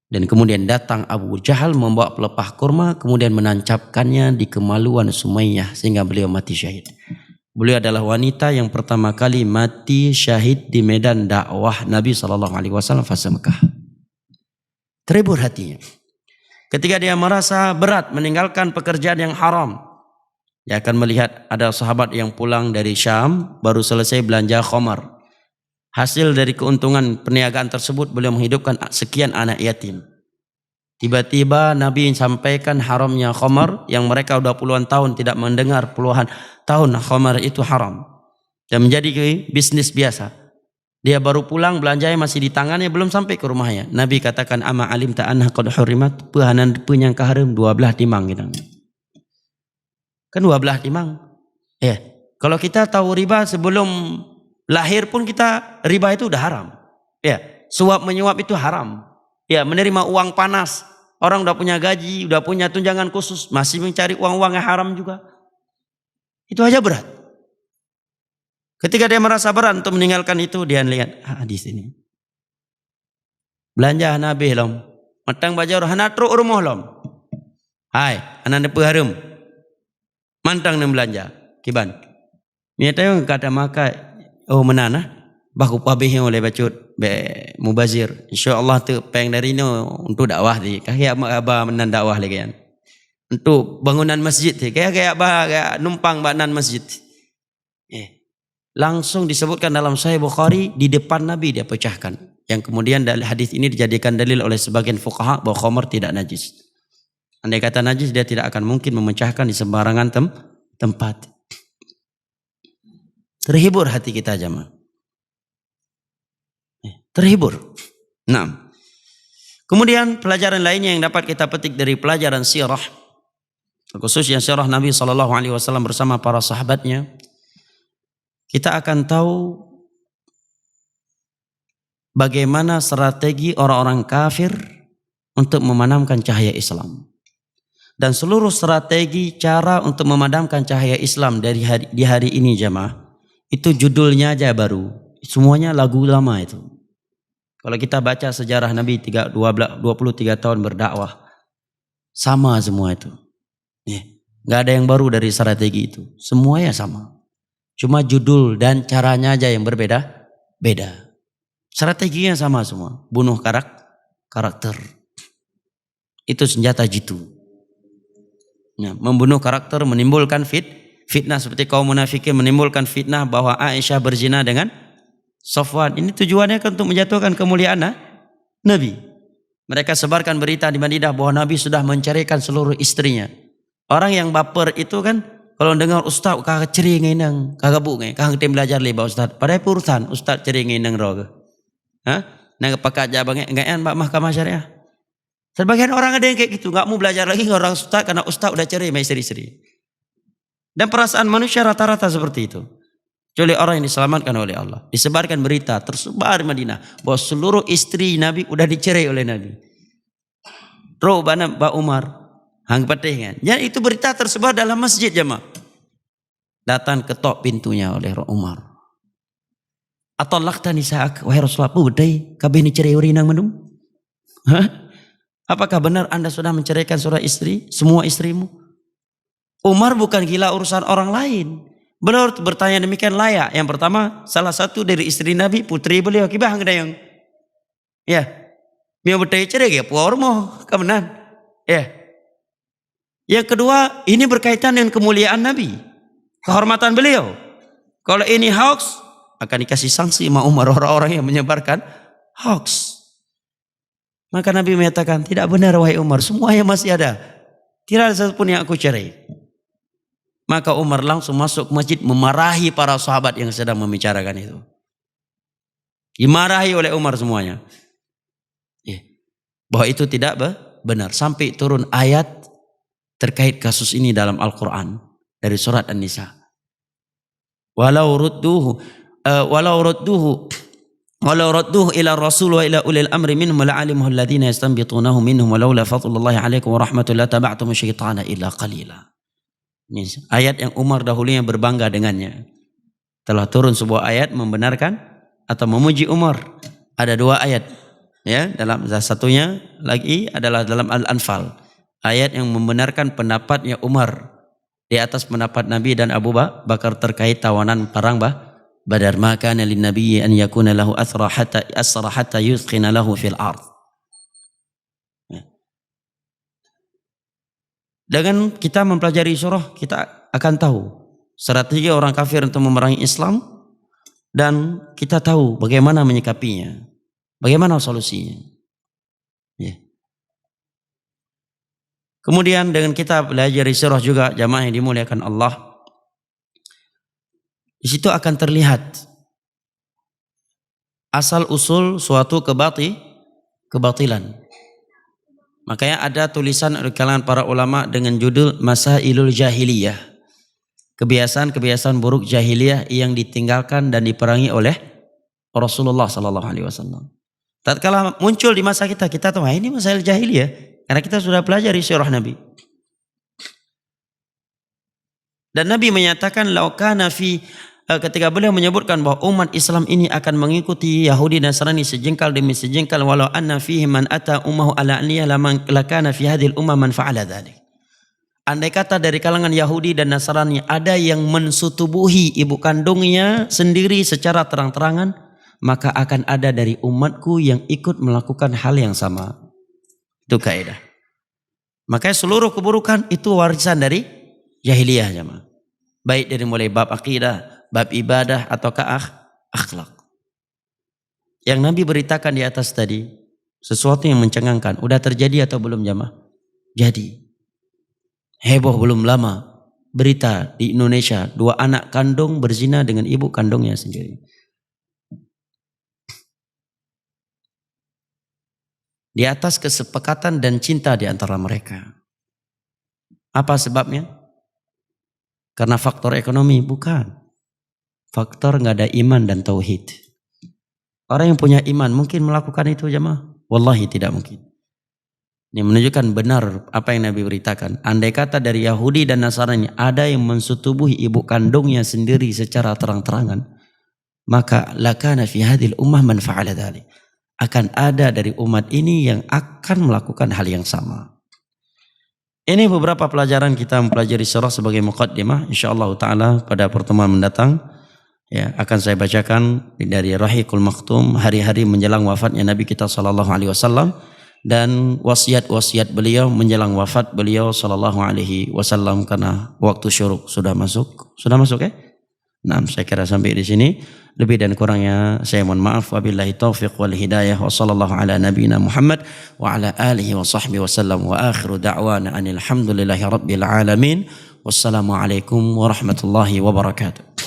Dan kemudian datang Abu Jahal membawa pelepah kurma, kemudian menancapkannya di kemaluan Sumayyah sehingga beliau mati syahid. Beliau adalah wanita yang pertama kali mati syahid di medan dakwah Nabi SAW fase Mekah. Terhibur hatinya. Ketika dia merasa berat meninggalkan pekerjaan yang haram, dia akan melihat ada sahabat yang pulang dari Syam baru selesai belanja khamar. Hasil dari keuntungan perniagaan tersebut beliau menghidupkan sekian anak yatim. Tiba-tiba Nabi sampaikan haramnya khamar yang mereka sudah puluhan tahun tidak mendengar, puluhan tahun khamar itu haram. Dan menjadi bisnis biasa. Dia baru pulang, belanjanya masih di tangannya, belum sampai ke rumahnya. Nabi katakan, ama alim ta'anha qad hurimat, pehanan penyang kaharim 12 timang gitu. Kan 12 timang. Ya, kalau kita tahu riba sebelum lahir pun kita riba itu udah haram. Ya, suap menyuap itu haram. Ya, menerima uang panas. Orang udah punya gaji, udah punya tunjangan khusus, masih mencari uang-uang yang haram juga. Itu aja berat. Ketika dia merasa berat untuk meninggalkan itu, dia lihat di sini. Belanja Nabi lom. Matang bajar hana truk rumah lom. Hai, anak peharum. Mantang nem belanja. Kiban. Nyata yang kata maka oh menana baku pabih oleh bacut be mubazir. Insyaallah tu peng dari ni untuk dakwah di. Kayak aba menan dakwah lagi kan. Untuk bangunan masjid tu kayak kayak numpang banan masjid. Langsung disebutkan dalam Sahih Bukhari di depan Nabi dia pecahkan. Yang kemudian dari hadis ini dijadikan dalil oleh sebagian fuqaha bahwa khamar tidak najis. Andai kata najis dia tidak akan mungkin memecahkan di sembarangan tempat. Terhibur hati kita jemaah. Terhibur. Nah. Kemudian pelajaran lainnya yang dapat kita petik dari pelajaran sirah, khususnya sirah Nabi SAW bersama para sahabatnya, kita akan tahu bagaimana strategi orang-orang kafir untuk memadamkan cahaya Islam. Dan seluruh strategi cara untuk memadamkan cahaya Islam di hari ini jemaah, itu judulnya aja baru. Semuanya lagu lama itu. Kalau kita baca sejarah Nabi 23 tahun berdakwah, sama semua itu. Gak ada yang baru dari strategi itu. Semuanya sama. Cuma judul dan caranya aja yang berbeda-beda. Strateginya sama semua. Bunuh karakter. Itu senjata jitu. Membunuh karakter, menimbulkan fitnah seperti kaum munafikin menimbulkan fitnah bahwa Aisyah berzina dengan Safwan. Ini tujuannya kan untuk menjatuhkan kemuliaan Nabi. Mereka sebarkan berita di Madinah bahwa Nabi sudah menceraikan seluruh istrinya. Orang yang baper itu kan kalau dengar ustaz kagak ceri nginang, kagak bu ngai, kagak tim belajar liba ustaz. Padahal urusan ustaz ceri nginang roga. Nang pakai jabangnya enggak mahkamah syariah. Sebagian orang ada yang kayak gitu, enggak mau belajar lagi orang ustaz karena ustaz udah cerai sama istri-istri. Dan perasaan manusia rata-rata seperti itu. Kecuali orang yang diselamatkan oleh Allah. Disebarkan berita tersebar di Madinah bahwa seluruh istri Nabi udah dicerai oleh Nabi. Robana Ba Umar hang patengan. Jadi itu berita tersebar dalam masjid jemaah. Datang ketok pintunya oleh Umar. Atau lakta nisaak wahai Rasulullah bedai kabeh ni cerai uri nang menung? Apakah benar Anda sudah menceraikan semua istrimu? Umar bukan gila urusan orang lain. Beliau bertanya demikian layak. Yang pertama, salah satu dari istri Nabi, putri beliau, kibah hang dayang. Ya. Dia bertanya cerai ya, puar mo, kemenan. Ya. Yang kedua, ini berkaitan dengan kemuliaan Nabi. Kehormatan beliau. Kalau ini hoax, akan dikasih sanksi sama Umar orang-orang yang menyebarkan hoax. Maka Nabi menyatakan, tidak benar wahai Umar, semuanya masih ada. Tidak ada satupun yang aku cerai. Maka Umar langsung masuk ke masjid memarahi para sahabat yang sedang membicarakan itu. Dimarahi oleh Umar semuanya. Bahwa itu tidak benar. Sampai turun ayat terkait kasus ini dalam Al-Quran. Dari surat An-Nisa. Walau radduhu ila rasul wa ila ulil amri minhum la'alimuhu alladhina yastanbitunahu minhum walaula fadlullahi alaikum wa rahmatullahi taba'tum syaitana illa qalila. Ini ayat yang Umar dahulunya berbangga dengannya. Telah turun sebuah ayat membenarkan atau memuji Umar. Ada dua ayat. Ya, dalam satunya lagi adalah dalam Al-Anfal. Ayat yang membenarkan pendapatnya Umar di atas pendapat Nabi dan Abu Bakar terkait tawanan perang Badar. Maka lin nabiyyi an yakuna lahu asra hatta yusqina lahu fil ard. Dengan kita mempelajari surah, kita akan tahu strategi orang kafir untuk memerangi Islam dan kita tahu bagaimana menyikapinya, bagaimana solusinya. Ya. Kemudian dengan kita belajar surah juga jamaah yang dimuliakan Allah, di situ akan terlihat asal usul suatu kebatilan. Makanya ada tulisan dari kalangan para ulama dengan judul Masailul Jahiliyah. Kebiasaan-kebiasaan buruk jahiliyah yang ditinggalkan dan diperangi oleh Rasulullah sallallahu alaihi wasallam. Tatkala muncul di masa kita tahu ini masail jahiliyah karena kita sudah pelajari sirah Nabi. Dan Nabi menyatakan ketika beliau menyebutkan bahwa umat Islam ini akan mengikuti Yahudi dan Nasrani sejengkal demi sejengkal walau anna fihi man ata ummahu ala aniyah lakana fi hadhil ummah man fa'ala dzalik. Andai kata dari kalangan Yahudi dan Nasrani ada yang mensutubuhi ibu kandungnya sendiri secara terang-terangan, maka akan ada dari umatku yang ikut melakukan hal yang sama. Itu kaidah. Makanya seluruh keburukan itu warisan dari jahiliyah jemaah. Baik dari mulai bab akidah, bab ibadah ataukah akhlak. Yang Nabi beritakan di atas tadi sesuatu yang mencengangkan. Udah terjadi atau belum jamaah? Jadi. Heboh belum lama. Berita di Indonesia 2 anak kandung berzina dengan ibu kandungnya sendiri. Di atas kesepakatan dan cinta di antara mereka. Apa sebabnya? Karena faktor ekonomi? Bukan. Faktor nggak ada iman dan tauhid. Orang yang punya iman mungkin melakukan itu jemaah? Wallahi tidak mungkin. Ini menunjukkan benar apa yang Nabi beritakan. Andai kata dari Yahudi dan Nasrani ada yang mensutubuhi ibu kandungnya sendiri secara terang-terangan, maka lakana fi hadhil ummah man fa'ala dzalik. Akan ada dari umat ini yang akan melakukan hal yang sama. Ini beberapa pelajaran kita mempelajari surah sebagai muqaddimah. InsyaAllah ta'ala pada pertemuan mendatang ya, akan saya bacakan dari Rahiqul Maktum hari-hari menjelang wafatnya Nabi kita sallallahu alaihi wasallam dan wasiat-wasiat beliau menjelang wafat beliau sallallahu alaihi wasallam karena waktu syuruk sudah masuk ya? Nah, saya kira sampai di sini. Lebih dan kurangnya saya mohon maaf. Wabillahi taufiq wal hidayah wa sallallahu ala nabiyina Muhammad wa ala alihi wa sahbihi wasallam wa akhiru da'wana anil hamdulillahi rabbil alamin. Wassalamualaikum warahmatullahi wabarakatuh.